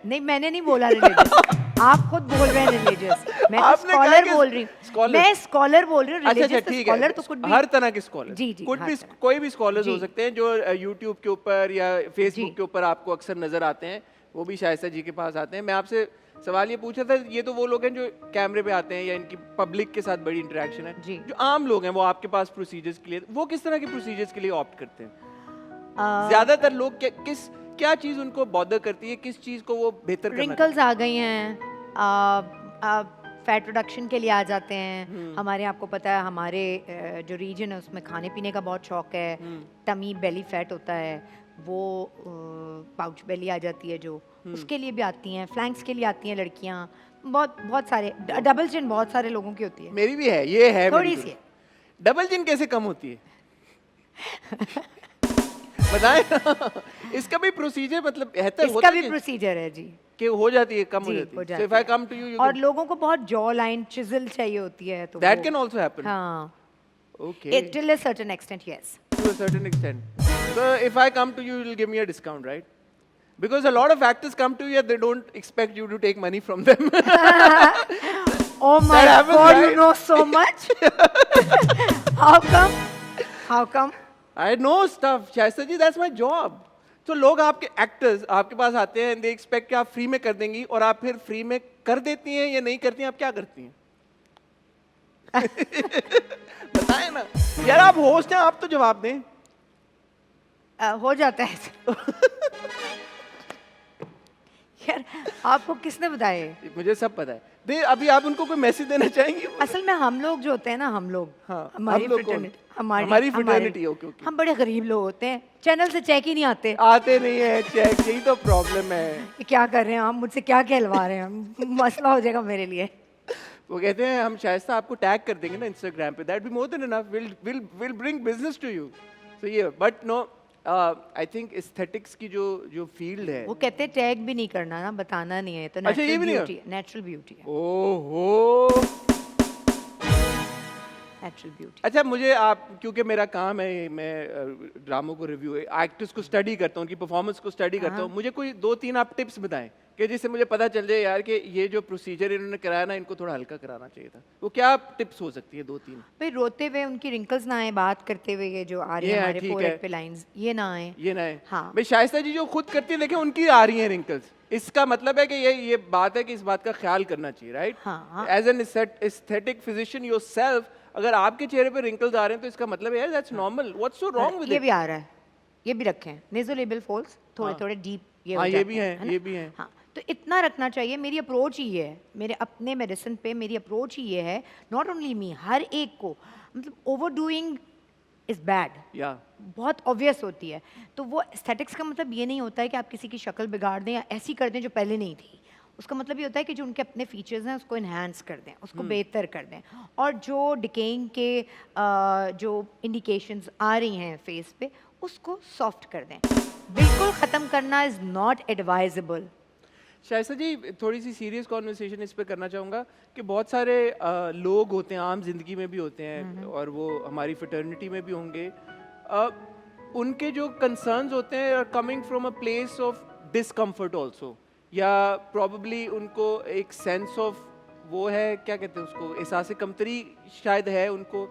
नहीं, मैंने नहीं बोला रिलीजियस, आप खुद बोल रहे हैं रिलीजियस, मैं तो आपने कहा स्कॉलर कि बोल रही हूँ, scholar। मैं स्कॉलर बोल रही हूँ। अच्छा रिलीजियस ठीक स्कॉलर है, तो कुछ भी हर तरह के स्कॉलर, जी जी, कुछ हर भी तरह। कोई भी स्कॉलर्स हो जी। सकते हैं जो यूट्यूब के ऊपर या फेसबुक जी। के ऊपर आपको अक्सर नजर आते हैं, वो भी शाइस्ता जी के पास आते हैं। मैं आपसे सवाल ये पूछ रहा था, ये तो वो लोग हैं जो कैमरे पे आते हैं या इनकी पब्लिक के साथ बड़ी इंटरेक्शन है, जी। जो आम लोग हैं वो आपके पास प्रोसीजर्स के लिए, वो किस तरह के प्रोसीजर्स के लिए ऑप्ट करते हैं? ज्यादातर लोग क्या चीज उनको बॉदर करती है, किस चीज को वो बेहतर करना रिंकल्स आ गई हैं, फैट रिडक्शन के लिए आ जाते हैं। हमारे आपको पता है हमारे जो रीजन है उसमें खाने पीने का बहुत शौक है। टमी बेली फैट होता है वो, पाउच बेली आ जाती है जो, उसके लिए भी आती हैं। फ्लैंक्स के लिए आती हैं लड़कियां, बहुत सारे। डबल चिन बहुत सारे लोगों की होती है। मेरी भी है, ये है थोड़ी मेरी सी तो। डबल चिन कैसे कम होती है? बताएं ना। इसका भी प्रोसीजर मतलब है तो इसका भी प्रोसीजर है जी, कि हो जाती है, कम हो जी, जाती हो है। जाती So if I है। come to you, you और can- लोगों को बहुत जॉ लाइन चिजल चाहिए होती है, तो that वो- can also happen. हाँ, Okay. till a certain extent, yes. To a certain extent. So if I come to you, you'll give me a discount, right? Because a lot of actors come to you and they don't expect you to take money from them. Oh my That happens, God, you right? know so much. How come? How come? I know stuff, Shaista ji, that's my job. So लोग आपके actors आपके पास आते हैं and they expect कि आप free में कर देंगी, और आप फिर फ्री में कर देती हैं या नहीं करती हैं, आप क्या करती हैं? बताएं ना यार, आप होस्ट हैं, आप तो जवाब दें। हो जाता है। यार आपको किसने बताया? मुझे सब पता है। दे अभी आप उनको कोई मैसेज देना चाहेंगी? असल में हम लोग जो होते हैं ना, हम लोग, हाँ, हमारी हम लोग कौन? फ्रेटर्निटी, हमारी fraternity, ओके, ओके। हम बड़े गरीब लोग होते हैं, चैनल से चेक ही नहीं आते। आते नहीं है चेक, यही तो प्रॉब्लम है। ये क्या कर रहे हैं आप, मुझसे क्या कहलवा रहे हैं? मसला हो जाएगा मेरे लिए। वो कहते हैं हम शायद आपको टैग कर देंगे ना इंस्टाग्राम पे, that be more than enough, will bring business to you. So ये but no, I think aesthetics की जो फील्ड है, वो कहते हैं टैग भी नहीं करना ना, बताना नहीं है, तो अच्छा, ये भी नहीं है? नेचुरल ब्यूटी है, ओहो। Natural beauty. अच्छा, मुझे आप, क्योंकि मेरा काम है, मैं ड्रामों को रिव्यू, एक्टर्स को स्टडी करता हूँ, उनकी परफॉर्मेंस को स्टडी करता हूँ, मुझे कोई 2-3 आप टिप्स बताएं कि जिससे मुझे पता चल जाए यार कि ये जो प्रोसीजर इन्होंने कराया ना, इनको थोड़ा हल्का कराना चाहिए था। वो क्या टिप्स हो सकती है 2-3? भाई रोते हुए उनकी रिंकल्स ना आए, बात करते हुए ये जो आ रही ये है है, हमारे ठीक फोरहेड है। पे लाइंस, ये ना आए। ये ना है। हाँ। भाई शाइस्ता जी जो खुद करती है, देखें उनकी आ रही हैं रिंकल्स, इसका मतलब है कि ये बात है कि इस बात का ख्याल करना चाहिए, राइट? हाँ। As an aesthetic physician yourself, अगर आपके चेहरे पे रिंकल्स आ रहे हैं तो इसका मतलब है that's normal, what's so wrong with ये इट? भी आ रहा है, ये भी रखें, नेज़ोलेबियल फोल्ड्स थोड़े थोड़े डीप, ये हाँ, हो ये जाते भी हैं, है ना? ये भी हैं। हाँ, तो इतना रखना चाहिए। मेरी अप्रोच ही ये है, मेरे अपने मेडिसिन पे मेरी अप्रोच ही ये है, नॉट ओनली मी, हर एक को, मतलब ओवरडूइंग इज बैड, या बहुत ऑब्वियस होती है। तो वो एस्थेटिक्स का मतलब ये नहीं होता है कि आप किसी की शक्ल बिगाड़ दें या ऐसी कर दें जो पहले नहीं थी। उसका मतलब ये होता है कि जो उनके अपने फीचर्स हैं उसको इन्हांस कर दें, उसको बेहतर कर दें, और जो डिकेइंग के जो इंडिकेशंस आ रही हैं फेस पे उसको सॉफ्ट कर दें। बिल्कुल ख़त्म करना इज़ नॉट एडवाइजेबल। शाइस्ता जी, थोड़ी सी सीरियस कॉन्वर्सेशन इस पे करना चाहूँगा कि बहुत सारे लोग होते हैं, आम जिंदगी में भी होते हैं, और वो हमारी फ्रेटर्निटी में भी होंगे, उनके जो कंसर्न्स होते हैं are coming from a place of discomfort also, या प्रॉबली उनको एक सेंस ऑफ वो है, क्या कहते हैं उसको, एहसास कमतरी शायद है उनको।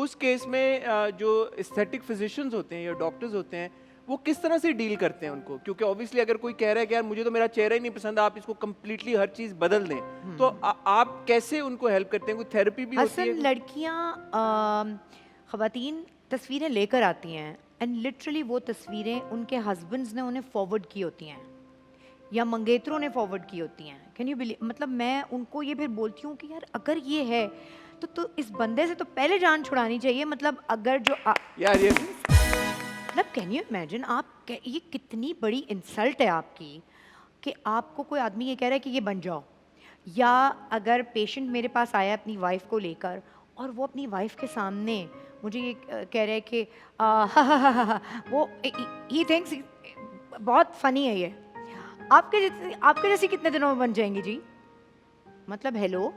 उस केस में जो एस्थेटिक फिजिशियंस होते हैं या डॉक्टर्स होते हैं, वो किस तरह से डील करते हैं उनको? क्योंकि ऑब्वियसली अगर कोई कह रहा है कि यार मुझे तो मेरा चेहरा ही नहीं पसंद, आप इसको कम्प्लीटली हर चीज़ बदल दें, तो आप कैसे उनको हेल्प करते हैं? कोई थेरेपी भी होती है? लड़कियां, ख़वातीन तस्वीरें लेकर आती हैं एंड लिटरली वो तस्वीरें उनके हस्बैंड्स ने उन्हें फॉरवर्ड की होती हैं या मंगेतरों ने फॉरवर्ड की होती हैं। Can you believe? मतलब मैं उनको ये फिर बोलती हूँ कि यार अगर ये है तो इस बंदे से तो पहले जान छुड़ानी चाहिए। मतलब अगर जो यार ये मतलब कैन यू इमेजिन, ये कितनी बड़ी इंसल्ट है आपकी कि आपको कोई आदमी ये कह रहा है कि ये बन जाओ। या अगर पेशेंट मेरे पास आया अपनी वाइफ को लेकर और वो अपनी वाइफ के सामने मुझे ये कह रहा है कि वो ही थिंक्स बहुत फ़नी है ये, आपके जैसी कितने दिनों में बन जाएंगी जी? मतलब हेलो,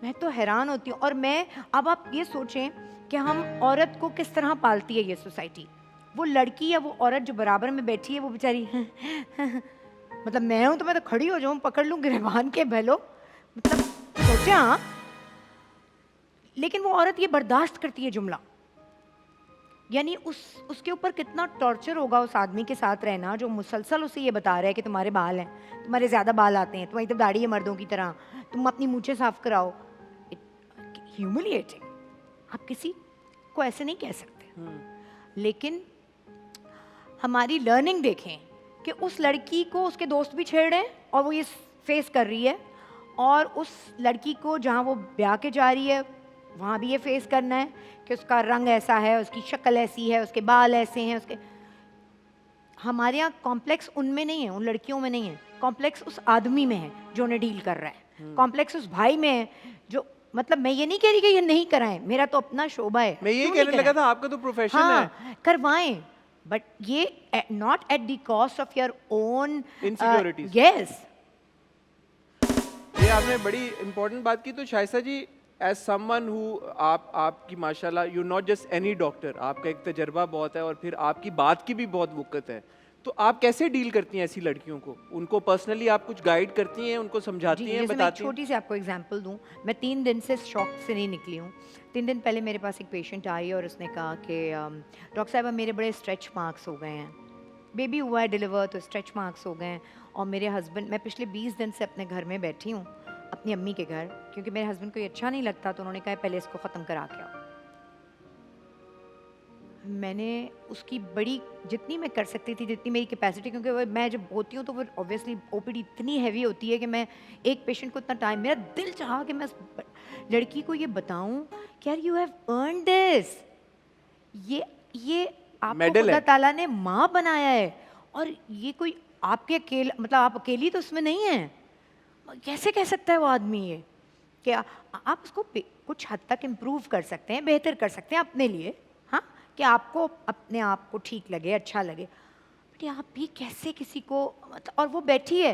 मैं तो हैरान होती हूँ। और मैं, अब आप ये सोचें कि हम औरत को किस तरह पालती है ये सोसाइटी। वो लड़की या वो औरत जो बराबर में बैठी है वो बेचारी मतलब मैं हूँ तो मैं तो खड़ी हो जाऊँ, पकड़ लूँ गिरबान के बहलो, मतलब सोचे। हाँ, लेकिन वो औरत ये बर्दाश्त करती है जुमला। यानी उसके ऊपर कितना टॉर्चर होगा उस आदमी के साथ रहना जो मुसलसल उसे ये बता रहा है कि तुम्हारे बाल हैं, तुम्हारे ज़्यादा बाल आते हैं, तुम्हारी तो दाढ़ी है मर्दों की तरह, तुम अपनी मूंछें साफ कराओ। ह्यूमिलिएटिंग। आप किसी को ऐसे नहीं कह सकते। लेकिन हमारी लर्निंग देखें कि उस लड़की को उसके दोस्त भी छेड़ रहे हैं और वो ये फेस कर रही है, और उस लड़की को जहाँ वो ब्याह के जा रही है वहाँ भी ये फेस करना है कि उसका रंग ऐसा है, उसकी शक्ल ऐसी है, उसके बाल ऐसे हैं, उसके। हमारे यहाँ कॉम्प्लेक्स उनमें नहीं है, उन लड़कियों में नहीं है, कॉम्प्लेक्स उस आदमी में है जो उन्हें डील कर रहा है, कॉम्प्लेक्स उस भाई में है जो, मतलब मैं ये नहीं कह रही कि ये नहीं कराएं, मेरा तो अपना शोभा है, मैं ये क्यों नहीं कहने लगा कराएं? था आपका तो प्रोफेशन हाँ, है। करवाएं, बट ये not at the cost of your own Insecurities. Yes. ये आपने बड़ी इंपॉर्टेंट बात की। तो Shaista ji, as someone who आपकी माशाल्लाह, you not just any doctor, आपका एक तजर्बा बहुत है और फिर आपकी बात की भी बहुत वक़्त है, तो आप कैसे डील करती हैं ऐसी लड़कियों को? उनको पर्सनली आप कुछ गाइड करती हैं, उनको समझाती हैं, जैसे मैं बताती हैं? छोटी सी आपको एग्जांपल दूं, मैं 3 दिन से शॉक से नहीं निकली हूँ। 3 दिन पहले मेरे पास एक पेशेंट आई और उसने कहा कि डॉक्टर साहब मेरे बड़े स्ट्रेच मार्क्स हो गए हैं, बेबी हुआ है डिलीवर तो स्ट्रेच मार्क्स हो गए हैं, और मेरे हस्बैंड, मैं पिछले 20 दिन से अपने घर में बैठी हूँ, अपनी अम्मी के घर, क्योंकि मेरे हस्बैंड को ये अच्छा नहीं लगता, तो उन्होंने कहा पहले इसको ख़त्म करा के आओ। मैंने उसकी बड़ी, जितनी मैं कर सकती थी, जितनी मेरी कैपेसिटी, क्योंकि मैं जब होती हूँ तो वो ऑब्वियसली ओपीडी इतनी हैवी होती है कि मैं एक पेशेंट को इतना टाइम, मेरा दिल चाहा कि मैं उस लड़की को ये बताऊं कि यार यू हैव अर्न दिस, ये आपको Medal खुदा है। ताला ने माँ बनाया है, और ये कोई आपके अकेले, मतलब आप अकेली तो उसमें नहीं है। कैसे कह सकता है वो आदमी ये कि आप उसको कुछ हद तक इम्प्रूव कर सकते हैं, बेहतर कर सकते हैं अपने लिए, हाँ, कि आपको अपने आप को ठीक लगे, अच्छा लगे, बट आप भी कैसे किसी को, मतलब, और वो बैठी है,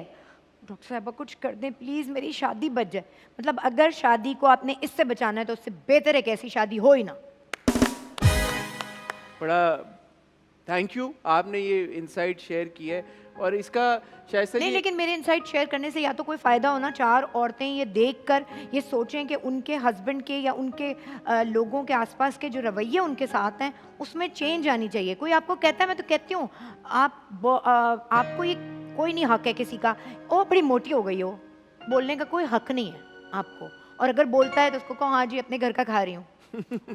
डॉक्टर साहबा कुछ कर दें प्लीज़, मेरी शादी बच जाए। मतलब अगर शादी को आपने इससे बचाना है तो उससे बेहतर है कि ऐसी शादी हो ही ना। बड़ा थैंक यू, आपने ये इंसाइट शेयर की है। और इसका शाइस्ता नहीं, जी, लेकिन मेरे इनसाइट शेयर करने से या तो कोई फ़ायदा होना, 4 औरतें ये देखकर ये सोचें कि उनके हस्बैंड के या उनके लोगों के आसपास के जो रवैये उनके साथ हैं उसमें चेंज आनी चाहिए। कोई आपको कहता है, मैं तो कहती हूँ आपको ये कोई नहीं हक है किसी का, ओ बड़ी मोटी हो गई हो, बोलने का कोई हक नहीं है आपको, और अगर बोलता है तो उसको कहो हाँ जी अपने घर का खा रही हूँ।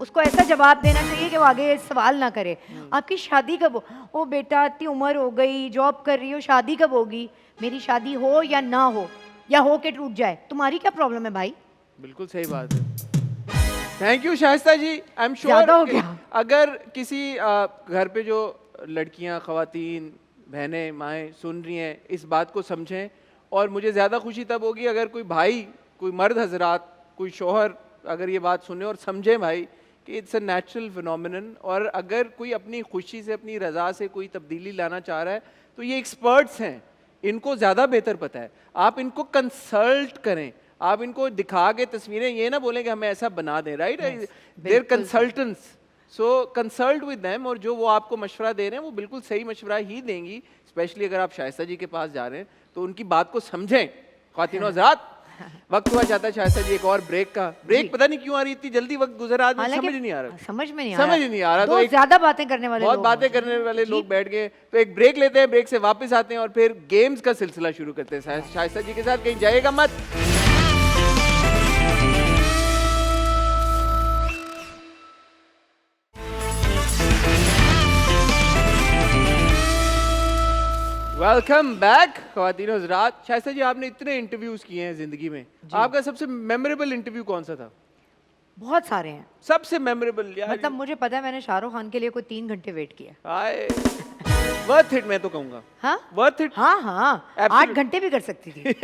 उसको ऐसा जवाब देना चाहिए कि वो आगे सवाल ना करे, आपकी शादी कब हो? ओ बेटा इतनी उम्र हो गई, जॉब कर रही हो, शादी कब होगी? मेरी शादी हो या ना हो, या हो के टूट जाए, तुम्हारी क्या प्रॉब्लम है भाई? बिल्कुल सही बात है। Thank you Shaista ji. I am ज़्यादा हो श्योर गया। अगर किसी घर पे जो लड़कियां, खवातीन, बहनें, माएँ सुन रही हैं, इस बात को समझें, और मुझे ज़्यादा खुशी तब होगी अगर कोई भाई, कोई मर्द हजरात, कोई शोहर अगर ये बात सुने और समझें भाई कि इट्स अ नेचुरल फिनोमिनन, और अगर कोई अपनी खुशी से, अपनी रज़ा से कोई तब्दीली लाना चाह रहा है तो ये एक्सपर्ट्स हैं, इनको ज़्यादा बेहतर पता है। आप इनको कंसल्ट करें, आप इनको दिखा के तस्वीरें ये ना बोलें कि हमें ऐसा बना दें, right? Their consultants, so consult with them, और जो वो आपको मशवरा दे रहे हैं वो बिल्कुल सही मशवरा ही देंगी। स्पेशली अगर आप शाइस्ता जी के पास जा रहे हैं तो उनकी बात को समझें। ख्वातीनो हज़रात, वक्त हुआ चाहता है शाइस्ता जी एक और ब्रेक का। ब्रेक पता नहीं क्यों आ रही, इतनी जल्दी वक्त गुजर, आज मुझे समझ ही नहीं आ रहा। समझ में नहीं समझ ही नहीं आ रहा, तो दो एक ज्यादा बातें करने वाले बहुत लोग बातें हैं। करने वाले लोग बैठ गए, तो एक ब्रेक लेते हैं, ब्रेक से वापस आते हैं और फिर गेम्स का सिलसिला शुरू करते हैं शाइस्ता जी के साथ। कहीं जाएगा मत। वेलकम बैक ख्वातीन हज़रात। शाइस्ता जी, आपने इतने इंटरव्यूज किए हैं जिंदगी में, आपका सबसे मेमोरेबल इंटरव्यू कौन सा था? बहुत सारे हैं, सबसे मेमोरेबल यार। मतलब मुझे पता है मैंने शाहरुख खान के लिए कोई 3 घंटे वेट किया। हाय, वर्थ इट मैं तो कहूंगा। हाँ वर्थ इट। हाँ हाँ, 8 Absolute. घंटे भी कर सकती थी।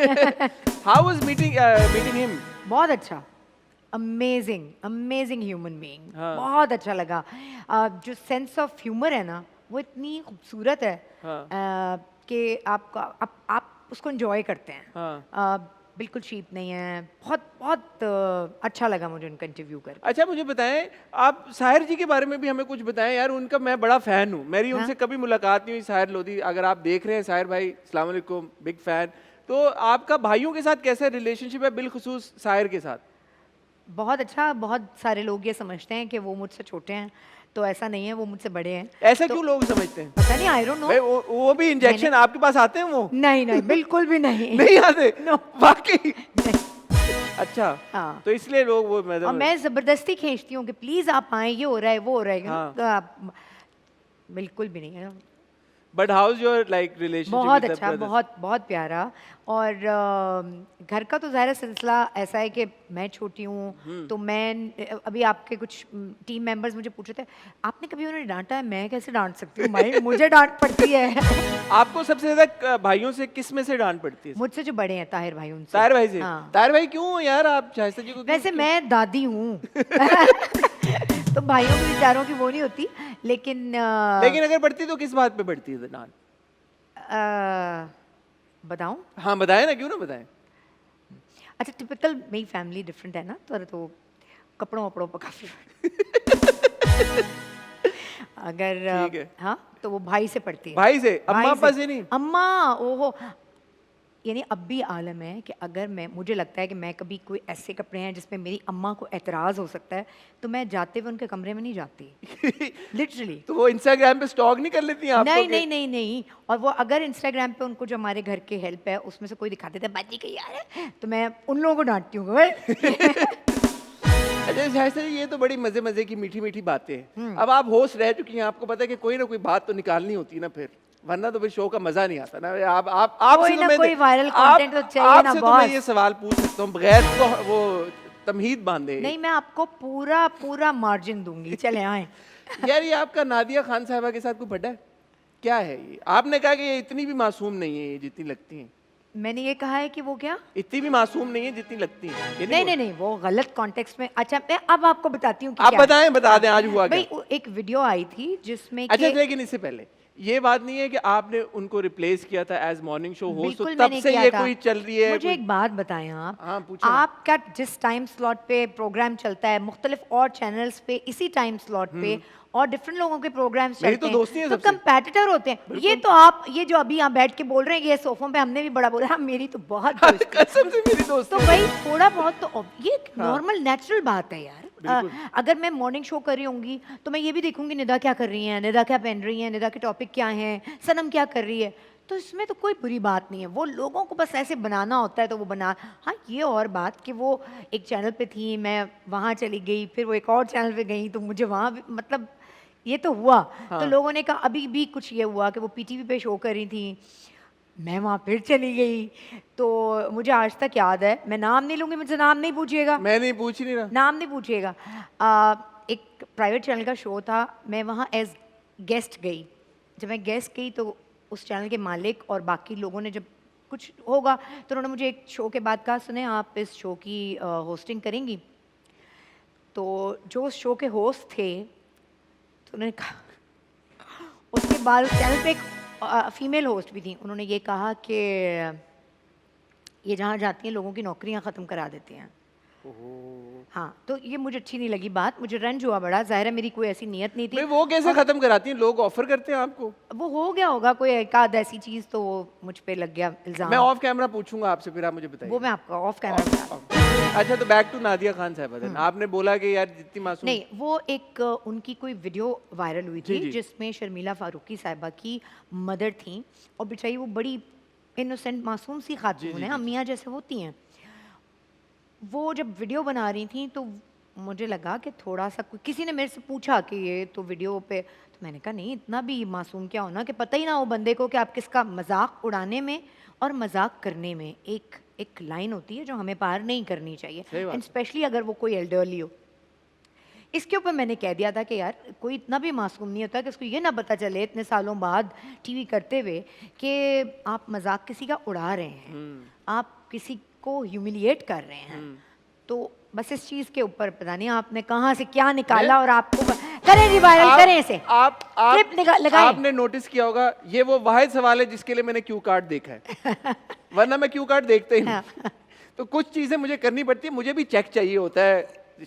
How was meeting him? बहुत अच्छा, अमेजिंग अमेजिंग ह्यूमन बीइंग, हाँ। बहुत अच्छा लगा। जो सेंस ऑफ ह्यूमर है ना वो इतनी खूबसूरत है हाँ। कि आप उसको एंजॉय करते हैं। हाँ। बिल्कुल चीप नहीं है, बहुत बहुत अच्छा लगा मुझे उनका इंटरव्यू कर। अच्छा, मुझे बताएं, आप साहिर जी के बारे में भी हमें कुछ बताएं यार। उनका मैं बड़ा फ़ैन हूँ, मेरी हाँ? उनसे कभी मुलाकात नहीं हुई। साहिर लोधी, अगर आप देख रहे हैं, साहिर भाई अस्सलाम वालेकुम, बिग फ़ैन। तो आपका भाइयों के साथ कैसा रिलेशनशिप है, बिलखुसूस साहिर के साथ? बहुत अच्छा। बहुत सारे लोग ये समझते हैं कि वो मुझसे छोटे हैं, तो ऐसा नहीं है, वो मुझसे बड़े हैं। ऐसा क्यों लोग समझते हैं? पता नहीं, आई डोंट नो। भाई वो भी इंजेक्शन आपके पास आते हैं वो? नहीं नहीं, बिल्कुल भी नहीं। नहीं आते? No. वाकई? नहीं। अच्छा, हाँ। तो इसलिए लोग वो और मैं जबरदस्ती खींचती हूँ कि प्लीज आप आए, ये हो रहा है, वो हो रहा है। हाँ। बिल्कुल भी नहीं है। But how is your like relationship? बहुत अच्छा, बहुत बहुत प्यारा। और घर का तो ज़ाहिर है सिलसिला ऐसा है कि मैं छोटी हूँ, तो मैं अभी आपके कुछ टीम मेंबर्स मुझे पूछ रहे थे आपने कभी उन्हें डांटा है? मैं कैसे डांट सकती हूँ भाई, मुझे डांट पड़ती है। आपको सबसे ज्यादा भाइयों से किस में से डांट पड़ती है? मुझसे जो बड़े हैं ताहिर भाई, उनसे। ताहिर भाई से? हाँ। ताहिर भाई क्यों यार, आप शाइस्ता जी को क्यों- वैसे मैं दादी हूँ तो भाइयों की बेचारों की वो नहीं होती, लेकिन लेकिन अगर पड़ती तो किस बात पे पड़ती है डांट? बताऊं? हाँ बताएं ना, क्यों ना बताएं। अच्छा, टिपिकल मेरी फैमिली डिफरेंट है ना, तो कपड़ों वपड़ों पर काफी अगर ठीक है। हाँ, तो वो भाई से पड़ती है। भाई से? अम्मा भाई अब्बा से नहीं? अम्मा, ओहो, यानी अब भी आलम है कि अगर मुझे लगता है कि मैं कभी कोई ऐसे कपड़े हैं जिसमें मेरी अम्मा को एतराज़ हो सकता है, तो मैं जाते हुए उनके कमरे में नहीं जाती लिटरली। तो वो इंस्टाग्राम पे स्टॉक नहीं कर लेती हैं आपको? नहीं नहीं नहीं नहीं। और वो अगर इंस्टाग्राम पे उनको जो हमारे घर के हेल्प है उसमें से कोई दिखाते थे बाजी का यार, तो मैं उन लोगों को डांटती हूँ। अच्छा शाइस्ता जी, ये तो बड़ी मजे मजे की मीठी मीठी बातें हैं। अब आप होस्ट रह चुकी हैं, आपको पता है कि कोई ना कोई बात तो निकालनी होती है ना, फिर वरना तो फिर शो का मजा नहीं आता ना। आप कोई ना कोई viral content तो चाहिए ना आपसे तो मैं boss। ये सवाल पूछ सकता हूँ बगैर तो वो तमहीद बांधे। नहीं, मैं आपको पूरा पूरा मार्जिन दूंगी, चले आए। यार ये आपका नादिया खान साहिबा के साथ कोई बड़ा है? क्या है ये? आपने कहा कि ये इतनी भी मासूम नहीं है ये जितनी लगती हैं। मैंने ये कहा है कि वो क्या? इतनी भी मासूम नहीं है जितनी लगती हैं। ये नहीं नहीं बोल- नहीं, वो गलत कॉन्टेक्स्ट में। अच्छा, मैं अब आपको बताती हूँ कि आप क्या है। बताएं, बता दें आज हुआ क्या? भाई एक वीडियो आई थी जिसमें अच्छा कि लेकिन इससे पहले ये बात नहीं है कि आपने उनको रिप्लेस किया था एज मॉर्निंग शो होस्ट, तो बिल्कुल तब मैंने से किया ये था। कोई चल रही है? मुझे एक बात बताएं आप। हाँ, पूछिए ना। आपका जिस टाइम स्लॉट पे प्रोग्राम चलता है, मुख्तलिफ और चैनल्स पे इसी टाइम स्लॉट पे और डिफरेंट लोगों के प्रोग्राम्स मेरी चलते तो दोस्ती है तो सबसे। कंपेटिटर होते हैं। ये तो आप ये जो अभी यहाँ बैठ के बोल रहे हैं, ये सोफों पे हमने भी बड़ा बोला। हाँ, मेरी तो बहुत दोस्ती है। कसम से मेरी दोस्त तो भाई थोड़ा बहुत तो ये नॉर्मल नेचुरल बात है यार। अगर मैं मॉर्निंग शो कर रही होंगी तो मैं ये भी देखूंगी निदा क्या कर रही हैं, निदा क्या पहन रही हैं, निदा के टॉपिक क्या हैं, सनम क्या कर रही है। तो इसमें तो कोई बुरी बात नहीं है, वो लोगों को बस ऐसे बनाना होता है तो वो बना। हाँ, ये और बात कि वो एक चैनल पे थी, मैं वहाँ चली गई, फिर वो एक और चैनल पे गई, तो मुझे वहाँ भी मतलब ये तो हुआ। तो लोगों ने कहा, अभी भी कुछ ये हुआ कि वो पीटीवी पे शो कर रही थी, मैं वहाँ फिर चली गई। तो मुझे आज तक याद है, मैं नाम नहीं लूँगी, मुझसे नाम नहीं पूछिएगा, मैं नहीं पूछ ही नहीं रहा। नाम नहीं पूछिएगा। एक प्राइवेट चैनल का शो था, मैं वहाँ एज गेस्ट गई। जब मैं गेस्ट गई तो उस चैनल के मालिक और बाकी लोगों ने जब कुछ होगा तो उन्होंने मुझे एक शो के बाद कहा, सुने आप इस शो की होस्टिंग करेंगी? तो जो उस शो के होस्ट थे तो उन्होंने कहा, उसके बाद उस चैनल पे एक फीमेल होस्ट भी थी, उन्होंने ये कहा कि ये जहाँ जाती हैं लोगों की नौकरियाँ ख़त्म करा देती हैं। हाँ, तो ये मुझे अच्छी नहीं लगी बात, मुझे रंज हुआ बड़ा। ज़ाहिर है मेरी कोई ऐसी नीयत नहीं थी। भाई वो कैसे खत्म कराती हैं? लोग ऑफर करते हैं आपको? वो हो गया होगा कोई एक आध ऐसी चीज़, तो वो मुझ पे लग गया इल्ज़ाम। मैं ऑफ कैमरा पूछूंगा आपसे, फिर आप मुझे बताइए। वो मैं आपका ऑफ कैमरा बता। अच्छा, तो बैक टू नादिया खान साहिबा देन। आपने बोला कि यार जितनी मासूम। नहीं, वो एक उनकी कोई वीडियो वायरल हुई जी, थी जी। जिसमें शर्मिला फारूकी साहिबा की मदर थी और बेचारी वो बड़ी इनोसेंट मासूम सी खातून है, अम्मियाँ जैसे होती हैं। वो जब वीडियो बना रही थी तो मुझे लगा कि थोड़ा सा किसी ने मेरे से पूछा कि ये तो वीडियो पे, तो मैंने कहा नहीं, इतना भी मासूम क्या होना कि पता ही ना हो बंदे को कि आप किसका मजाक उड़ाने में और मजाक करने में एक लाइन होती है जो हमें पार नहीं करनी चाहिए, सही बात एंड स्पेशली अगर वो कोई एल्डरली हो। इसके ऊपर मैंने कह दिया था कि यार कोई इतना भी मासूम नहीं होता कि उसको ये ना पता चले इतने सालों बाद टीवी करते हुए कि आप मजाक किसी का उड़ा रहे हैं, आप किसी को ह्यूमिलिएट कर रहे हैं। तो बस इस चीज़ के ऊपर पता नहीं आपने कहाँ से क्या निकाला और आपको करें जी वायरल करें इसे। आप क्लिप लगाएं। आपने नोटिस किया होगा, ये वो वाहिद सवाल है जिसके लिए मैंने क्यू कार्ड देखा है वरना मैं क्यू कार्ड देखता ही नहीं। तो कुछ चीजें मुझे करनी पड़ती है, मुझे भी चेक चाहिए होता है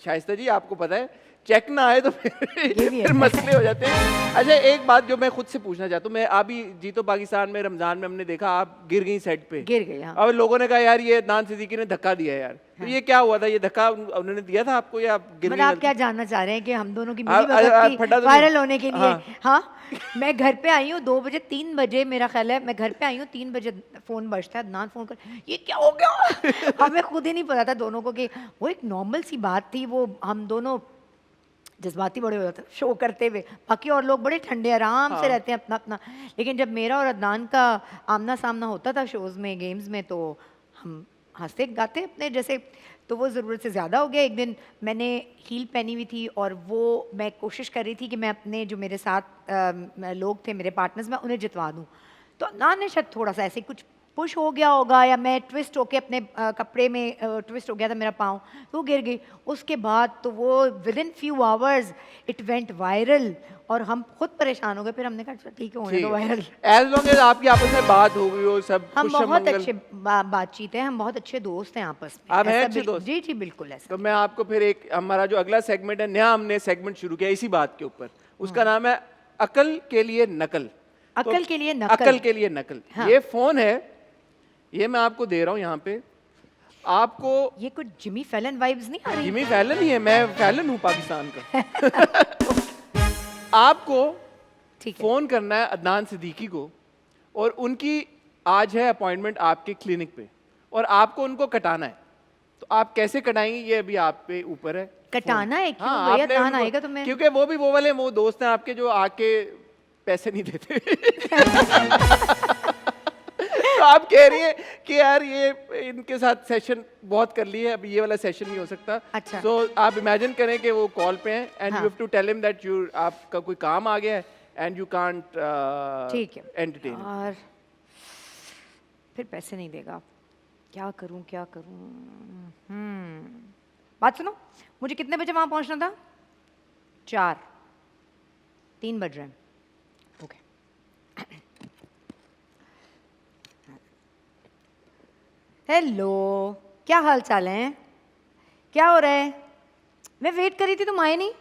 शाइस्ता जी, आपको पता है। चेक ना आए तो फिर मसले हो जाते हैं। अच्छा, एक बात जो मैं खुद से पूछना चाहता हूँ, मैं अभी जीतो पाकिस्तान में रमजान में हमने देखा आप गिर गई सेट पे, गिर गई। हाँ। अब लोगों ने कहा यार ये नान सिद्दीकी ने धक्का दिया यार। तो ये क्या हुआ था? ये धक्का उन्होंने दिया था आपको या आप गिर मतलब गई? आप क्या जानना चाह रहे हैं कि हम दोनों की आप- मिली आप भगत फटा थी तो वायरल नहीं? होने के लिए? हाँ। हाँ, मैं घर पे आई हूँ 2 बजे, 3 बजे मेरा ख्याल है मैं घर पे आई हूँ, 3 बजे फ़ोन बजता है, अदनान फ़ोन कर, ये क्या हो गया? हमें खुद ही नहीं पता था दोनों को कि वो एक नॉर्मल सी बात थी। वो हम दोनों जज्बाती बड़े हो जाते हैं शो करते हुए, बाकी और लोग बड़े ठंडे आराम से रहते हैं अपना अपना। लेकिन जब मेरा और अदनान का आमना सामना होता था शोज़ में, गेम्स में, तो हम हंसते गाते अपने जैसे। तो वो ज़रूरत से ज़्यादा हो गया। एक दिन मैंने हील पहनी हुई थी और वो मैं कोशिश कर रही थी कि मैं अपने जो मेरे साथ लोग थे, मेरे पार्टनर्स, मैं उन्हें जितवा दूँ। तो अदनान ने शायद थोड़ा सा ऐसे कुछ पुश हो गया होगा, या मैं ट्विस्ट होके अपने कपड़े में ट्विस्ट हो गया था मेरा पाँव, तो वो गिर गई। उसके बाद तो वो with in few hours it went viral और हम खुद परेशान हो गए। फिर हमने कहा "चलो, ठीक है, होने दो वायरल"। एज लॉन्ग एज आपकी आपस में बात हो गई हो, सब हम खुशम बहुत मंगल। अच्छे बातचीत है, हम बहुत अच्छे दोस्त हैं आपस में। आप हैं ऐसा अच्छे दोस्त? जी जी बिल्कुल ऐसा। तो मैं आपको फिर एक, हमारा जो अगला सेगमेंट है, नया हमने सेगमेंट शुरू किया इसी बात के ऊपर, उसका नाम है अकल के लिए नकल। अकल के लिए नकल। अकल के लिए नकल। हाँ। ये फोन है, ये मैं आपको दे रहा हूँ यहाँ पे। आपको ये कुछ जिमी फैलन वाइब्स नहीं आ रही? जिमी फैलन ही है, मैं फैलन हूँ पाकिस्तान का। आपको ठीक है। फोन करना है अदनान सिद्दीकी को, और उनकी आज है अपॉइंटमेंट आपके क्लिनिक पे, और आपको उनको कटाना है। तो आप कैसे कटाएंगी ये अभी आप पे ऊपर है। कटाना है? क्यों हाँ, भैया, आपने अदनान उनको- आएगा तो मैं। क्योंकि वो भी वो दोस्त हैं आपके जो आके पैसे नहीं देते। तो आप कह रही है कि यार ये इनके साथ सेशन बहुत कर लिए, अब ये वाला सेशन नहीं हो सकता। अच्छा। तो आप इमेजिन करें कि वो कॉल पे हैं एंड यू हाँ। Have to tell him that you, आपका कोई काम आ गया है एंड यू कांट ठीक है। एंटरटेन। और फिर पैसे नहीं देगा, क्या करूं क्या करूं? बात सुनो, मुझे कितने बजे वहां पहुंचना था? 4, 3 बज रहे हैं। ओके। हेलो, क्या हाल चाल है? क्या हो रहा है? मैं वेट कर रही थी, तुम आए नहीं।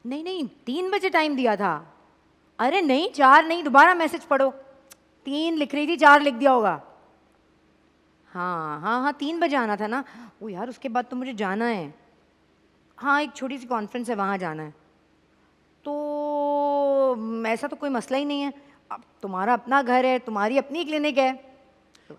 नहीं नहीं, 3 बजे टाइम दिया था। अरे नहीं, 4 नहीं, दोबारा मैसेज पढ़ो। 3 लिख रही थी, 4 लिख दिया होगा। हाँ हाँ हाँ, 3 बजे आना था ना। ओ यार, उसके बाद तो मुझे जाना है। हाँ, एक छोटी सी कॉन्फ्रेंस है, वहाँ जाना है। तो ऐसा तो कोई मसला ही नहीं है। अब तुम्हारा अपना घर है, तुम्हारी अपनी क्लिनिक है।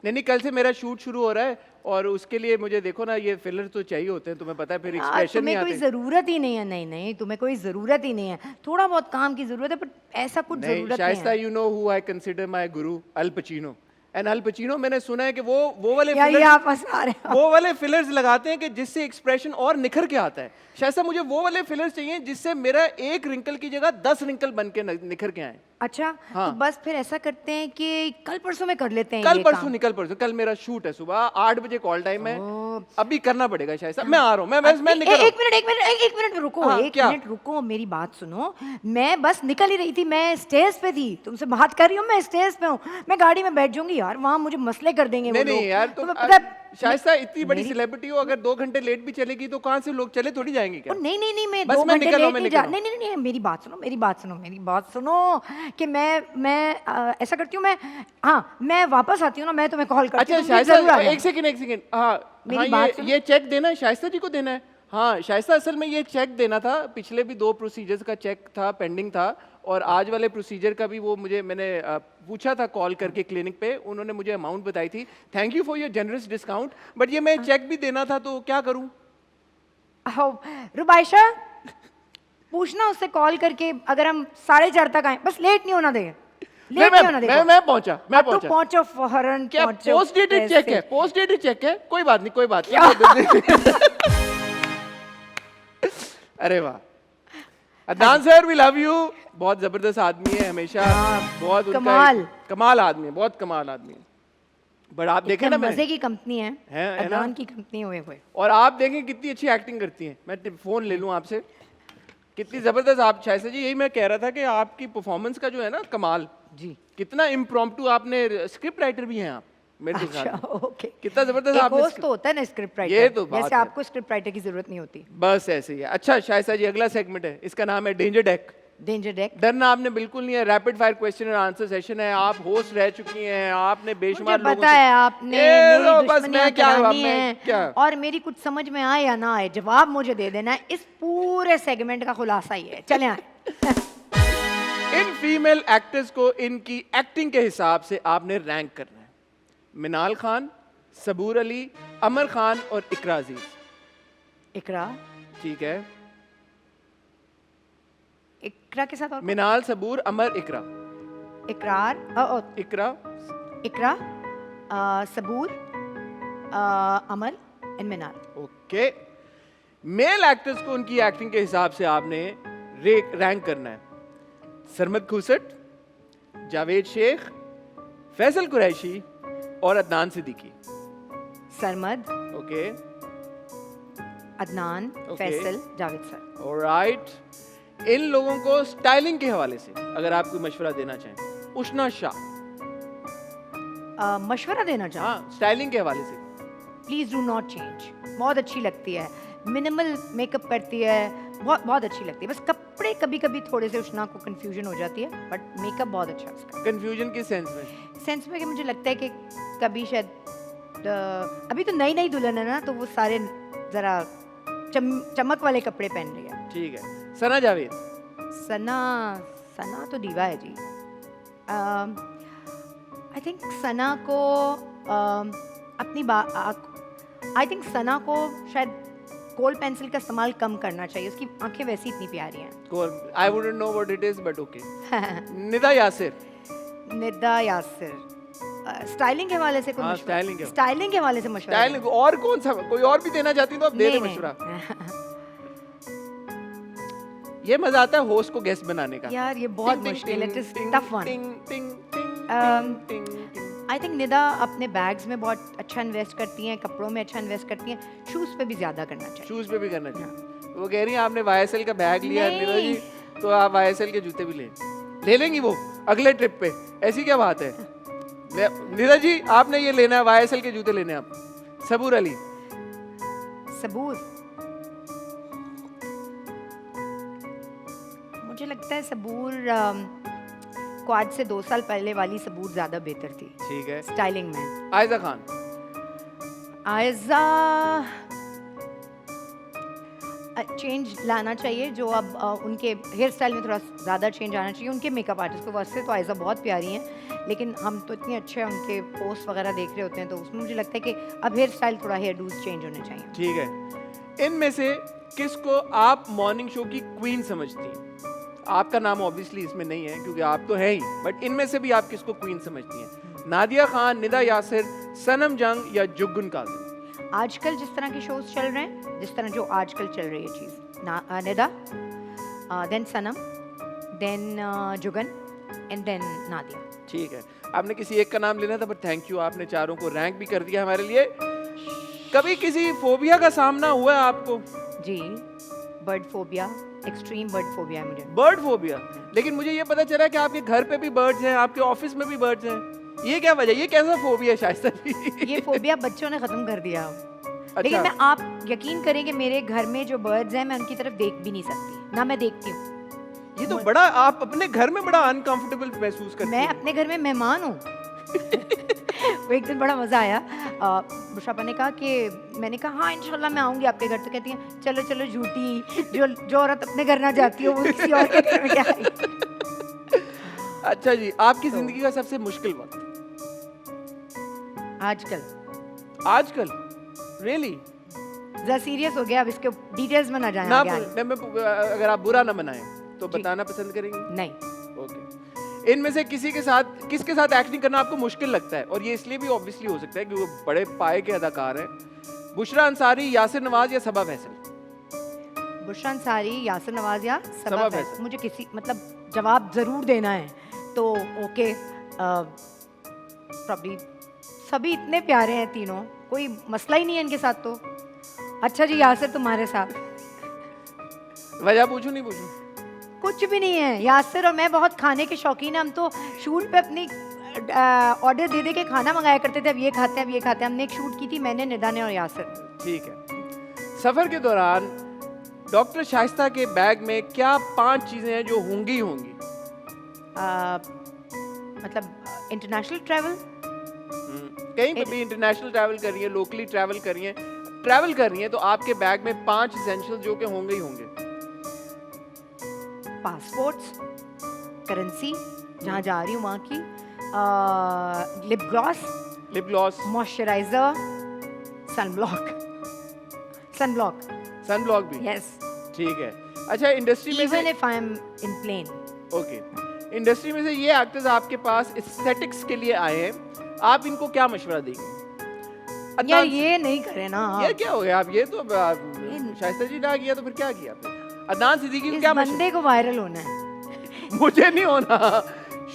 नहीं, कल से मेरा शूट शुरू हो रहा है, और उसके लिए मुझे देखो ना, ये फिलर तो चाहिए होते हैं, तुम्हें पता है, फिर यार, एक्सप्रेशन नहीं तुम्हें कोई आते। ज़रूरत ही नहीं है। नहीं नहीं, तुम्हें कोई ज़रूरत ही नहीं है। थोड़ा बहुत काम की ज़रूरत है, पर ऐसा कुछ नहीं ज़रूरत नहीं शाइस्ता, है। You know who I consider my Guru, Al पचीनो। And अल पचीनो, मैंने सुना है कि वो वाले यार, ये fillers- आप हंसा रहे हो। वो वाले फिलर्स लगाते हैं कि जिससे एक्सप्रेशन और निखर के आता है। शायद मुझे वो वाले फिलर्स चाहिए जिससे मेरा एक रिंकल की जगह 10 रिंकल बन के निखर के आए। अच्छा, हाँ। तो बस फिर ऐसा करते हैं कि कल परसों में कर लेते हैं कल ये परसों काम। निकल परसों, कल मेरा शूट है, सुबह 8 बजे कॉल टाइम है। ओ। अभी करना पड़ेगा शायद। मैं आ रहा हूँ, मैं निकल रहा हूँ। एक मिनट रुको। हाँ, एक क्या? मिनट रुको, मेरी बात सुनो। मैं बस निकल ही रही थी, मैं स्टेज पे थी, तुमसे बात कर रही हूँ, मैं स्टेज पे हूँ। मैं गाड़ी में बैठ जाऊंगी यार, वहाँ मुझे मसले कर देंगे वो नहीं लोग। नहीं यार, तुम्हें तुम पता है, शायस्ता इतनी बड़ी मेरी- सेलिब्रिटी हो, अगर 2 घंटे लेट भी चलेगी तो कहाँ से लोग चले थोड़ी जाएंगे क्या? ओ, नहीं, मैं बस 2 मैं घंटे निकल रहा हूँ, लेट मैं नहीं निकल जा। रहा हूँ। नहीं, मेरी बात सुनो कि मैं ऐसा करती हूँ, मैं वापस आती हूँ ना, मैं तुम्हें कॉल करती अच्छा हूँ, तुम जरूर आ शाइस्ता, जाना। एक सेकंड। हाँ मेरी हाँ, बात सुनो। ये चेक देना है, शाइस्ता जी को देना है। हाँ शाइस्ता, असल में ये चेक देना था। पिछले भी 2 प्रोसीजर्स का चेक था, पेंडिंग था, और आज वाले प्रोसीजर का भी वो मैंने पूछा था कॉल करके क्लिनिक पे, उन्होंने मुझे अमाउंट बताई थी। Thank you for your generous discount, but ये मैं चेक भी देना था, तो क्या करूँ? रुबाइशा, पूछना उससे कॉल करके, अगर हम 4:30 तक आए, बस लेट नहीं होना दे। लेट नहीं होना दे। मैं पहुंचा, मैं अब तो पहुंचा। पहुंचो फौरन, क्या पहुंचो पोस्ट डेटेड चेक है? कैसे? पोस्ट डेटेड चेक है, कोई बात नहीं। अरे वाह, Adnan sir, we love you. बहुत जबरदस्त आदमी है, हमेशा बहुत उनका कमाल। कमाल आदमी है, बहुत कमाल आदमी है। बट आप देखें ना, मजे की कंपनी है है ना? अदनान की कंपनी हुए हुए। और आप देखें कितनी अच्छी एक्टिंग करती हैं। मैं फोन ले लूं आपसे, कितनी जबरदस्त आप। शायद जी, यही मैं कह रहा था कि आपकी परफॉर्मेंस का जो है ना कमाल, जी, कितना इम्प्रॉम्प्टू। आपने स्क्रिप्ट राइटर भी हैं आप, मेरे अच्छा, साथ। ओके। कितना जबरदस्त एक आपने होस्ट तो होता है ना स्क्रिप्ट राइटर, ये तो बात जैसे है। आपको स्क्रिप्ट राइटर की जरूरत नहीं होती। बस ऐसे ही है। अच्छा शायस्ता जी, अगला सेगमेंट है, इसका नाम है डेंजर डेक। Danger deck. डरना आपने बिल्कुल नहीं है, रैपिड फायर क्वेश्चन और आंसर सेशन है। आप होस्ट रह चुकी हैं, आपने बेशुमार मुझे लोगों पता से- है, आपने ए, मेरी लो, बस दुश्मनियां मैं क्या करानी मैं है, क्या और मेरी कुछ समझ में आए या ना आए, जवाब मुझे दे देना है। इस पूरे सेगमेंट का खुलासा ही है। चले आए। इन फीमेल एक्टर्स को इनकी एक्टिंग के हिसाब से आपने रैंक करना है। मिनाल खान, सबूर अली, अमर खान और इकरा अजीज। इकरा। ठीक है, इकरा के साथ और मिनाल, सबूर, Amar, Iqra. Iqrar, Iqra, Iqra, Saboor, Amar and Minal. Okay. Male actors को उनकी एक्टिंग के हिसाब से आपने रैंक करना है। सरमद खुसट, जावेद शेख, फैसल कुरैशी और Adnan Siddiqui. Sarmad, okay, Adnan, Okay. Faisal, Javed sir. Alright. इन लोगों को स्टाइलिंग के हवाले से अगर आप कोई मशवरा देना चाहें। उष्णा शाह, मशवरा देना चाहूँ, हाँ, स्टाइलिंग के हवाले से। Please do not change. बहुत अच्छी लगती है, मिनिमल मेकअप करती है, बहुत बहुत अच्छी लगती है। बस कपड़े कभी कभी थोड़े से उष्णा को कंफ्यूजन हो जाती है, बट मेकअप बहुत अच्छा है उसका। कंफ्यूजन किस सेंस में? सेंस में कि मुझे लगता है कि कभी शायद अभी तो नई नई दुल्हन है ना, तो वो सारे जरा चमक वाले कपड़े पहन रही है। ठीक है। सना जावेद, सना, सना तो दीवा है जी। आई थिंक सना को अपनी आई थिंक सना को शायद कोल पेंसिल का इस्तेमाल कम करना चाहिए। उसकी आंखें वैसी इतनी प्यारी हैं। I wouldn't know what it is but okay. Nida Yasir, Nida Yasir, styling के हवाले से कोई हाँ, मशवरा? स्टाइलिंग के- स्टाइलिंग के हवाले से मशवरा स्टाइलिंग और कौन सा, कोई और भी देना चाहती तो आप दे दे नहीं, मशवरा। नहीं। ये मजा आता है होस्ट को गेस्ट बनाने का। यार ये बहुत टिंग, मुश्किल है, टिंग, इट इज टिंग, टफ वन। टिंग, टिंग, टिंग, टिंग, टिंग। आई थिंक निदा अपने बैग्स में बहुत अच्छा इन्वेस्ट करती हैं, कपड़ों में अच्छा इन्वेस्ट करती हैं, शूज़ पे भी ज़्यादा करना चाहिए। शूज पे भी करना चाहिए। वो कह रही है आपने YSL का बैग लिया नहीं। निदा जी, तो आप YSL के जूते भी ले लेंगी वो अगले ट्रिप पे। ऐसी क्या बात है? निदा जी आपने ये लेना है, YSL के जूते लेने हैं आप। सबूर अली, सबूर, मुझे लगता है सबूर को आज से 2 साल पहले वाली सबूर ज़्यादा बेहतर थी ठीक है। स्टाइलिंग में। आयजा खान, आयजा चेंज लाना चाहिए, जो अब उनके हेयर स्टाइल में थोड़ा ज़्यादा चेंज आना चाहिए। उनके मेकअप आर्टिस्ट को वैसे तो आयजा बहुत प्यारी हैं, लेकिन हम तो इतने अच्छे उनके पोस्ट वगैरह देख रहे होते हैं, तो उसमें मुझे लगता है कि अब हेयर स्टाइल थोड़ा हेयर डूज चेंज होने चाहिए। ठीक है। इनमें से किसको आप मॉर्निंग शो की क्वीन समझती हैं? आपका नाम ऑब्वियसली इसमें नहीं है क्योंकि आप तो हैं ही, बट इनमें से भी आप किसको क्वीन समझती हैं? नादिया खान, निदा यासिर, सनम जंग या जुगुन काजिम? आजकल जिस तरह के शोज चल रहे हैं, जिस तरह जो आजकल चल रही है चीज़, Nida, then Sanam, then Juggun and then Nadia. ठीक है। आपने किसी एक का नाम लेना था, बट थैंक यू, आपने चारों को रैंक भी कर दिया हमारे लिए। कभी किसी फोबिया का सामना हुआ है आपको? जी, bird phobia, extreme bird phobia है मुझे। Bird phobia? लेकिन मुझे ये पता चला कि आपके घर पे भी बर्ड्स हैं, आपके ऑफिस में भी बर्ड्स हैं। ये क्या वजह, ये कैसा फोबिया है शाइस्ता जी? ये फोबिया बच्चों ने खत्म कर दिया। अच्छा। लेकिन मैं, आप यकीन करेंगे, मेरे घर में जो बर्ड्स हैं मैं उनकी तरफ देख भी नहीं सकती, ना मैं देखती हूँ। ये तो बड़ा, आप अपने घर में बड़ा अनकंफर्टेबल महसूस करते मैं हैं। अपने घर में मेहमान हूँ। वो एक दिन बड़ा मज़ा आया, बुशरापा ने कहा कि, मैंने कहा हाँ इंशाल्लाह मैं आऊँगी आपके घर, तो कहती हैं चलो चलो झूठी, जो औरत अपने घर ना जाती हो वो किसी और के घर में क्या आएगी। अच्छा जी, आपकी जिंदगी का सबसे मुश्किल वक्त? आजकल रियली? ज़रा सीरियस हो गया, अब इसके डिटेल्स में ना जाए ना, आगे आगे। अगर आप बुरा ना मनाएं तो जी। बताना पसंद करेंगे? नहीं, ओके। इनमें से किसके साथ एक्टिंग करना आपको मुश्किल लगता है? और ये इसलिए भी ऑब्वियसली हो सकता है कि वो बड़े पाए के अदाकार हैं। बुशरा अंसारी, यासिर नवाज या सबा फैसल? बुशरा अंसारी, यासिर नवाज या सबा सबा फैसल। फैसल। मुझे किसी, मतलब जवाब ज़रूर देना है तो ओके, प्रॉब्ली सभी इतने प्यारे हैं तीनों, कोई मसला ही नहीं है इनके साथ तो। अच्छा जी, यासिर तुम्हारे साथ वजह पूछूं नहीं पूछूं? कुछ भी नहीं है। यासिर और मैं बहुत खाने के शौकीन हैं, हम तो शूट पे अपनी ऑर्डर दे दे के खाना मंगाया करते थे, अब ये खाते हैं अब ये खाते हैं। हमने एक शूट की थी, मैंने, निदा ने और यासिर। ठीक है। सफर के दौरान डॉक्टर शाइस्ता के बैग में क्या 5 चीजें हैं जो होंगी ही होंगी? मतलब इंटरनेशनल ट्रैवल, कहीं पे भी इंटरनेशनल ट्रैवल कर रही है, लोकली ट्रैवल कर रही है, तो आपके बैग में 5 एसेंशियल जो कि होंगे ही होंगे। पासपोर्ट्स, करेंसी जहाँ जा रही हूँ वहाँ की, लिप ग्लॉस, मॉइस्चराइजर, सनब्लॉक भी। सनब्लॉक भी? यस। ठीक है। अच्छा इंडस्ट्री में इवन से if I am in plane. Okay, industry में से ये एक्टर्स आपके पास एस्थेटिक्स के लिए आए हैं, आप इनको क्या मशवरा देंगे? यार अदनान, ये नहीं करे ना ये आप। क्या हो गया? आप ये तो शाइस्ता जी ना किया तो फिर क्या किया आपने? अदनान सिद्दीकी को इस क्या बंदे को वायरल होना है। मुझे नहीं होना,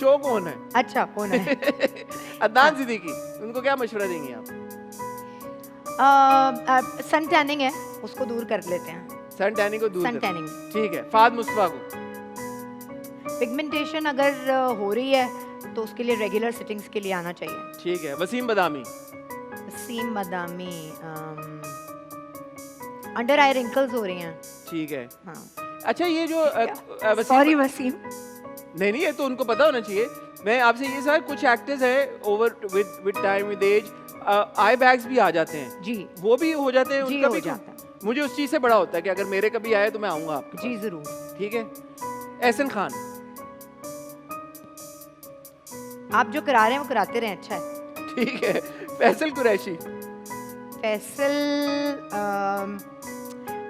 शो को होना है। अच्छा होना है। अदनान सिद्दीकी, उनको क्या मशवरा देंगे आप? सन टैनिंग है, उसको दूर कर लेते हैं। सन टैनिंग को दूर सन करें। टैनिंग, ठीक है। फाद मुस्तफा को? पिगमेंटेशन अगर हो रही है तो उसके लिए रेगुलर सिटिंग्स के लिए आना चाहिए। ठीक है। वसीम बदामी? वसीम बदामी, अंडर आई रिंकल्स हो रही हैं। ठीक है। हाँ अच्छा ये जो सॉरी वसीम। नहीं नहीं, ये तो उनको पता होना चाहिए। मैं आपसे ये सर, कुछ एक्टर्स हैं over with time with age eye bags भी आ जाते हैं, जी वो भी हो जाते हैं? जी उनका हो भी जाता है। मुझे उस चीज़ से बड़ा होता है कि अगर मेरे कभी आए तो मैं आऊँगा आपके जी पास। जरूर। ठीक है। एहसन खान? आप जो करा रहे हैं वो कराते रहें, अच्छा है। ठीक है। फैसल कुरैशी? फैसल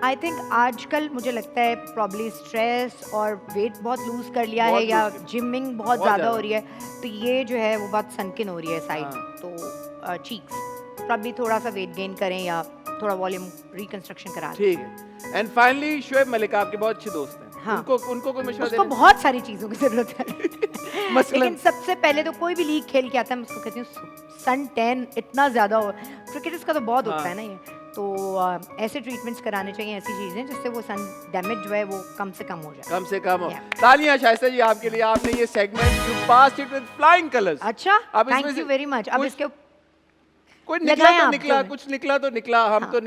आई थिंक आजकल मुझे लगता है प्रॉब्ली स्ट्रेस और वेट बहुत लूज कर लिया बहुत है या lose कर- जिमिंग बहुत बहुत ज़्यादा ज़्यादा। हो रही है, तो ये जो है वो बहुत सनकिन हो रही है साइड। हाँ। तो चीक्स प्रॉब्ली थोड़ा सा वेट गेन करें या थोड़ा वॉल्यूम रिकंस्ट्रक्शन करा दें। ठीक है। एंड फाइनली शुएब मलिक, आपके बहुत अच्छे दोस्त हैं। हाँ। उनको कोई मशवरा उसको देना? बहुत सारी चीज़ों की ज़रूरत है। मसलन? लेकिन सबसे पहले तो कोई भी लीग खेल के आता है, मैं उसको कहती हूँ सन टैन इतना ज़्यादा हो, क्रिकेटर्स का तो बहुत होता हाँ। है ना ये, तो ऐसे ट्रीटमेंट्स कराने चाहिए, ऐसी चीज़ें जिससे वो सन डैमेज जो है वो कम से कम हो जाए। कम से कम हो। Yeah. तालियां शाइस्ता जी आपके लिए, आपने ये segment you passed it with flying colours. अच्छा, अब इसमें थैंक से यू वेरी मच। अब कुछ- इसके कोई लगाएं निकला तो आप निकला, जो- कुछ निकला तो निकला।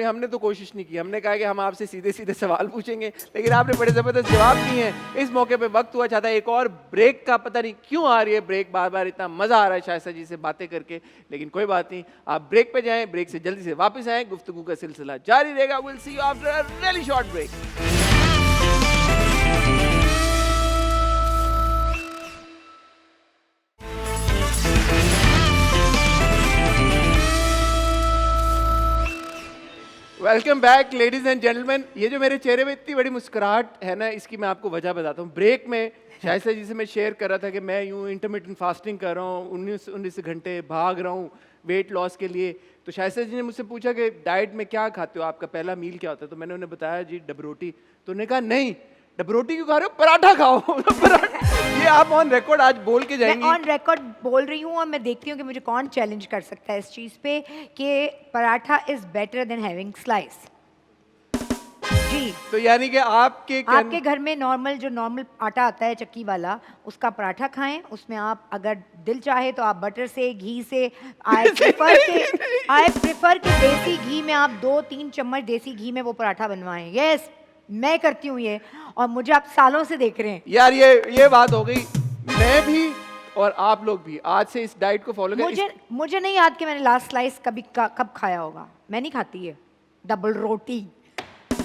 हमने तो कोशिश नहीं की। हमने कहा कि हम आपसे सीधे सीधे सवाल पूछेंगे, लेकिन आपने बड़े जबरदस्त जवाब दिए हैं। इस मौके पे वक्त हुआ चाहता है एक और ब्रेक का, पता नहीं क्यों आ रही है ब्रेक बार बार, इतना मजा आ रहा है शाइस्ता जी से बातें करके, लेकिन कोई बात नहीं। आप ब्रेक पे जाएं, ब्रेक से जल्दी से वापस आएं, गुफ्तगू का सिलसिला जारी रहेगा। Will see you after a really short break. Welcome back ladies and gentleman. ये जो मेरे चेहरे में इतनी बड़ी मुस्कुराहट है ना, इसकी मैं आपको वजह बताता हूँ। ब्रेक में शाइस्ता जी से मैं शेयर कर रहा था कि मैं यूँ इंटरमिटेंट फास्टिंग कर रहा हूँ, 19 घंटे भाग रहा हूँ वेट लॉस के लिए। तो शाइस्ता जी ने मुझसे पूछा कि डाइट में क्या खाते हो, आपका पहला मील क्या होता है? तो मैंने उन्हें बताया जी डबरोटी। तो उन्होंने कहा नहीं, डबरोटी क्यों खा रहे हो, पराठा खाओ। ये आप ऑन रिकॉर्ड आज बोल के मैं जाएंगी? ऑन रिकॉर्ड बोल रही हूँ और मैं देखती हूँ कि मुझे कौन चैलेंज कर सकता है इस चीज़ पे कि paratha is better than having slice. जी, तो यानी कि आपके घर में नॉर्मल आटा आता है चक्की वाला, उसका पराठा खाएं। उसमें आप अगर दिल चाहे तो आप बटर से, घी से, आई प्रेफर के देसी घी में आप 2-3 चम्मच देसी घी में वो पराठा बनवाएं। यस, मैं करती हूँ ये, और मुझे आप सालों से देख रहे हैं। यार ये बात हो गई। मैं भी और आप लोग भी आज से इस डाइट को फॉलो करें। मुझे नहीं याद कि मैंने लास्ट स्लाइस कब खाया होगा। मैं नहीं खाती है डबल रोटी।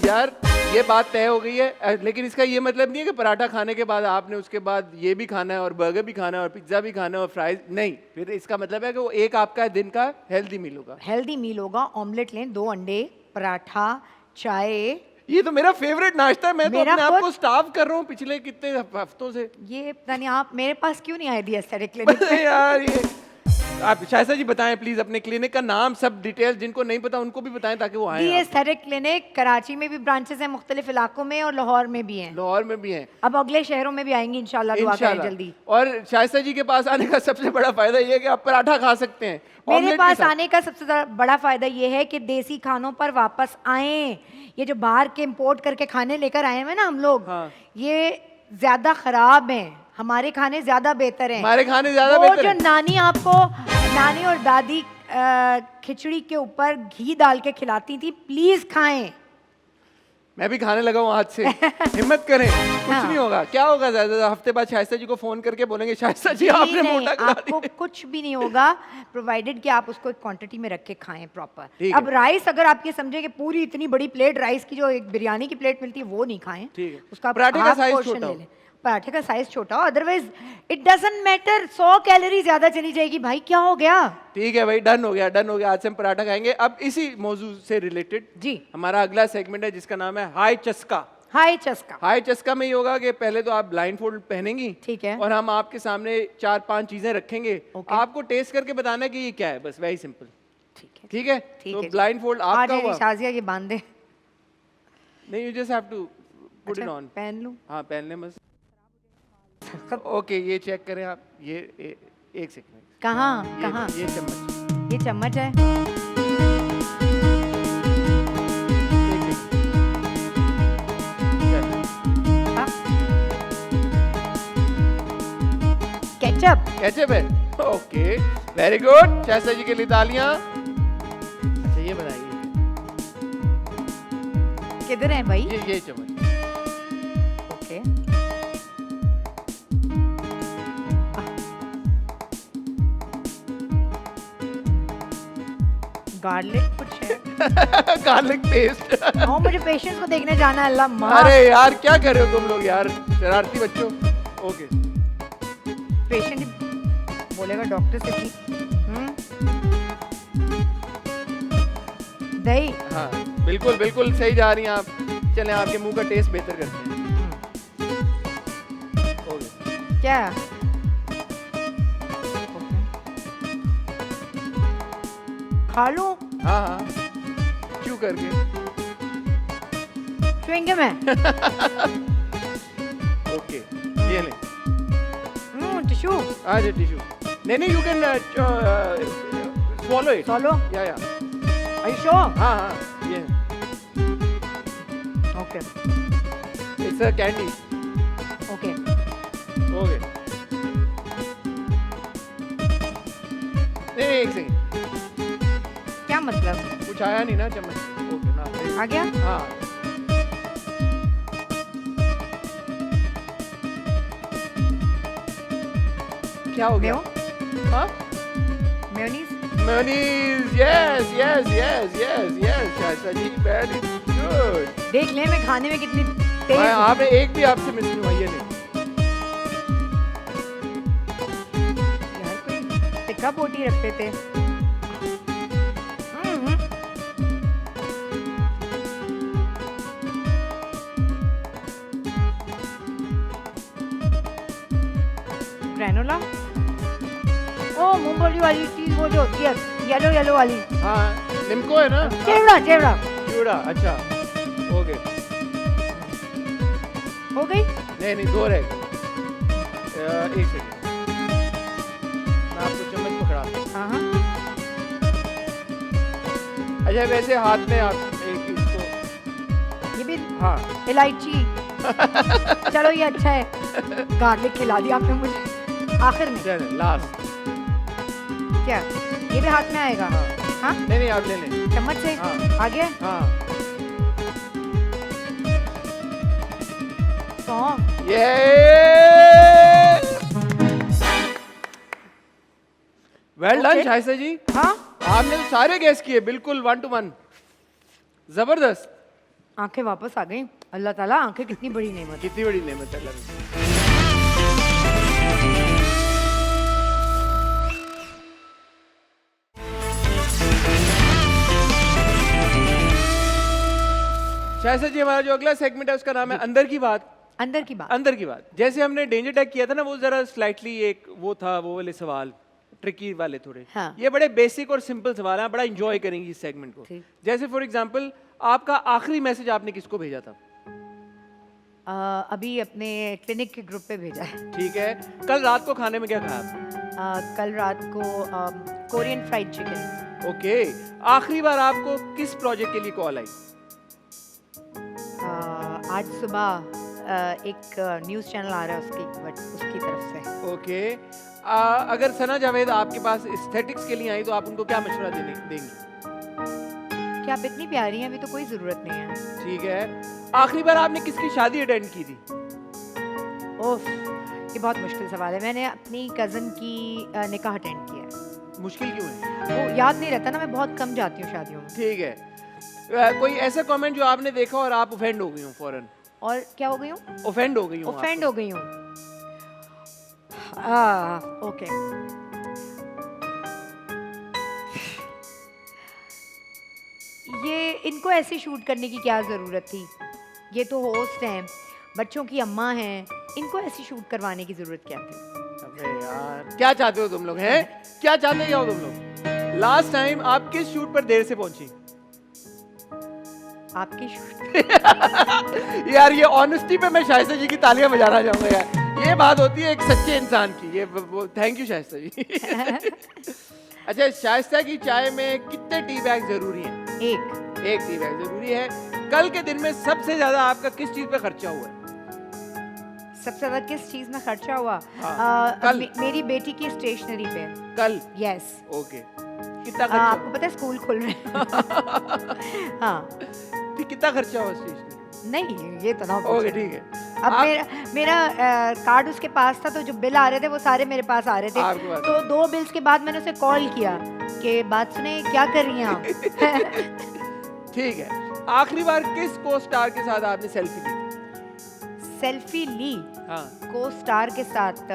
यार ये बात तय हो गई है, लेकिन इसका ये मतलब नहीं है कि पराठा खाने के बाद आपने उसके बाद ये भी खाना है और बर्गर भी खाना है और पिज्ज़ा भी खाना है और फ्राइज नहीं। फिर इसका मतलब है कि वो एक आपका दिन का हेल्दी मील होगा। हेल्दी मील होगा। ऑमलेट लें, 2 अंडे, पराठा, चाय। ये तो मेरा फेवरेट नाश्ता है। मैं तो मेरा अपने आप खुद- को स्टार्व कर रहा हूँ पिछले कितने हफ्तों से। ये पता नहीं आप मेरे पास क्यों नहीं आए दी एस्थेटिक क्लिनिक। यार ये आप शाइस्ता जी बताएं प्लीज अपने क्लिनिक का नाम, सब डिटेल, जिनको नहीं पता उनको भी बताएं ताकि वो दी आए। एस्थेटिक क्लिनिक कराची में भी ब्रांचेस हैं, मुख्तलिफ इलाकों में, और लाहौर में भी हैं। लाहौर में भी हैं, अब अगले शहरों में भी आएंगी इंशाल्लाह। दुआ करें इंशाल्लाह। जल्दी। और शाइस्ता जी के पास आने का सबसे बड़ा फायदा ये है कि आप पराठा खा सकते हैं मेरे ऑमलेट के पास साथ। आने का सबसे बड़ा फायदा ये है कि देसी खानों पर वापस आएं। ये जो बाहर के इंपोर्ट करके खाने लेकर आए हैं ना हम लोग, हाँ। ये ज्यादा खराब हैं। हमारे खाने ज्यादा बेहतर हैं। हमारे खाने ज्यादा वो बेहतर जो हैं। नानी और दादी खिचड़ी के ऊपर घी डाल के खिलाती थी, प्लीज खाएं। मैं भी खाने लगा हूँ आज से। हिम्मत करें, कुछ हाँ। नहीं होगा। क्या होगा, ज्यादा हफ्ते बाद शाइस्ता जी को फोन करके बोलेंगे शाइस्ता जी आपने नहीं, मोटा करा आपको दिया। कुछ भी नहीं होगा, प्रोवाइडेड कि आप उसको एक क्वांटिटी में रख के खाएं प्रॉपर। ठीक अब है। राइस अगर आप ये समझे कि पूरी इतनी बड़ी प्लेट राइस की जो एक बिरयानी की प्लेट मिलती है वो नहीं खाएं। ठीक है। उसका पराठे का half size portion छोटा ले हो। लें। पराठे का साइज छोटा हो, otherwise it doesn't matter. 100 calorie ज्यादा चली जाएगी भाई, क्या हो गया। ठीक है भाई, डन हो गया, डन हो गया। आज से हम पराठा खाएंगे। अब इसी मौजू से रिलेटेड जी। हमारा अगला सेगमेंट है जिसका नाम है हाय चस्का। हाई चस्का। हाई चस्का में ये होगा कि पहले तो आप ब्लाइंड फोल्ड पहनेंगी, ठीक है। और हम आपके सामने 4-5 चीजें रखेंगे, Okay. आपको टेस्ट करके बताना है कि ये क्या है, बस वेरी सिंपल। ठीक है ठीक है, ठीक तो है। ब्लाइंड फोल्ड आपका हुआ। शाजिया ये बांध दे। नहीं, you just have to put it अच्छा, ऑन। पहन लूं। हाँ, पहन ले बस। ओके, ये चेक करें आप, ये एक सेकंड। कहाँ कहाँ? ये चम्मच, ये चम्मच है। एक सेकंड। हाँ। केचप। केचप है, ओके, वेरी गुड। शाइस्ता जी के लिए तालियां। अच्छा, ये बताइए, किधर है भाई? ये चम्मच। ओके। गार्लिक कुछ है। Garlic paste. हाँ, मुझे पेशेंट्स को देखने जाना है। अल्लाह माफ। अरे यार, क्या कर रहे हो तुम लोग यार, शरारती बच्चों। ओके, पेशेंट बोलेगा डॉक्टर से कि दही। हाँ, बिल्कुल बिल्कुल सही जा रही हैं आप। चलें, आपके मुंह का टेस्ट बेहतर करते हैं। ओके, क्या? खा लो। हाँ हाँ, क्यों करके। च्युइंगम है। ओके, ये ले। टिश्यू। आज टिश्यू। नहीं, you can swallow it. Swallow? या Are you sure? हाँ हाँ, ये Okay. It's a candy. Okay. Okay, नहीं, एक सेकंड, क्या मतलब? कुछ आया नहीं ना चम्मच। ओके ना, आ गया? हाँ। क्या हो गया? हाँ, mayonnaise? Mayonnaise, yes yes yes yes yes, Shaista ji, very good. देख ले मैं खाने में कितनी तेज हूँ। आपने एक भी आपसे मिस नहीं हुआ, ये नहीं। यार कोई टिक्का पोटी रखते थे। ग्रेनोला? ओ, मूंगफली वाली चीज, वो जो होती है येलो येलो वाली। हाँ, निम्को है ना। चिवड़ा चिवड़ा। चिवड़ा, अच्छा, ओके। हो गई? नहीं, दो रह गए। एक सेकंड, मैं आपको चम्मच पकड़ाता हूँ। हाँ हाँ। अच्छा, वैसे हाथ में आप एक इसको, ये भी हाँ, इलायची। चलो ये अच्छा है। गार्लिक खिला दिया आपने मुझे आखिर में। चल लास्ट। क्या ये भी हाथ में आएगा? हाँ, हाँ, नहीं, आप ले लें। चम्मच से। हाँ। आ गया? हाँ, सौंफ। ये वेल डन Okay. शाइस्ता जी, हाँ, आपने तो सारे गैस किए बिल्कुल 1 to 1, जबरदस्त। आंखें वापस आ गई। अल्लाह ताला, आंखें कितनी बड़ी नेमत है। कितनी बड़ी नेमत है अल्लाह की। शाइस्ता जी, हमारा जो अगला सेगमेंट है उसका नाम है अंदर की बात। अंदर की बात। अंदर की बात, जैसे हमने डेंजर टैग किया था ना, वो जरा स्लाइटली एक वो था, वो वाले सवाल ट्रिकी वाले थोड़े। हाँ। ये बड़े बेसिक और सिंपल सवाल हैं, बड़ा एंजॉय करेंगी इस सेगमेंट को। ठीक। जैसे फॉर एग्जांपल, आपका आखिरी मैसेज आपने किसको भेजा था? अभी अपने क्लिनिक के ग्रुप पे भेजा है। ठीक है, कल रात को खाने में क्या खाया आपने? कल रात को कोरियन फ्राइड चिकन। ओके, आखिरी बार आपको किस प्रोजेक्ट के लिए कॉल आई? आज सुबह एक न्यूज़ चैनल आ रहा है उसकी तरफ से। ओके, अगर सना जावेद आपके पास एस्थेटिक्स के लिए आई तो आप उनको क्या मशवरा देंगी? क्या आप इतनी प्यारी हैं, अभी तो कोई ज़रूरत नहीं है। ठीक है, आखिरी बार आपने किसकी शादी अटेंड की थी? ओफ, ये बहुत मुश्किल सवाल है। मैंने अपनी कज़न की निकाह अटेंड किया है। मुश्किल क्यों है? वो याद नहीं रहता ना, मैं बहुत कम जाती हूँ शादियों में। ठीक है, कोई ऐसा कमेंट जो आपने देखा और आप ऑफेंड हो गई हो फौरन? और क्या हो गई हूँ? ऑफेंड हो गई हो? ऑफेंड हो गई हूँ। ओके। ये इनको ऐसे शूट करने की क्या ज़रूरत थी? ये तो होस्ट हैं, बच्चों की अम्मा हैं, इनको ऐसी शूट करवाने की जरूरत क्या थी? अबे यार क्या चाहते हो तुम लोग हैं? क्या चाहते हो तुम लोग? लास्ट टाइम आप किस शूट पर देर से पहुंची? आपकी शूट यार ये ऑनेस्टी पे मैं शाइस्ता जी की तालियां बजाना चाहूंगा यार। ये बात होती है एक सच्चे इंसान की। ये थैंक यू शाइस्ता जी। अच्छा, शाइस्ता की चाय में कितने टी बैग जरूरी हैं? एक टी बैग जरूरी है। कल के दिन में सबसे ज्यादा आपका किस चीज पे खर्चा हुआ है? सबसे ज्यादा किस चीज में खर्चा हुआ? हाँ, कल। मेरी बेटी की स्टेशनरी पे। कल? यस। ओके, कितना खर्चा? आपको पता है स्कूल खुल रहे हैं। हाँ, ठीक, कितना खर्चा हुआ स्टेशनरी? नहीं ये तो ना ओके ठीक है। अब मेरा कार्ड उसके पास था, तो जो बिल आ रहे थे वो सारे मेरे पास आ रहे आपके थे। पास। तो 2 बिल्स के बाद मैंने उसे कॉल किया कि बात सुने, क्या कर रही हैं आप? ठीक है, आखिरी बार किस को स्टार के साथ आपने सेल्फी ली? सेल्फी ली हाँ, को स्टार के साथ?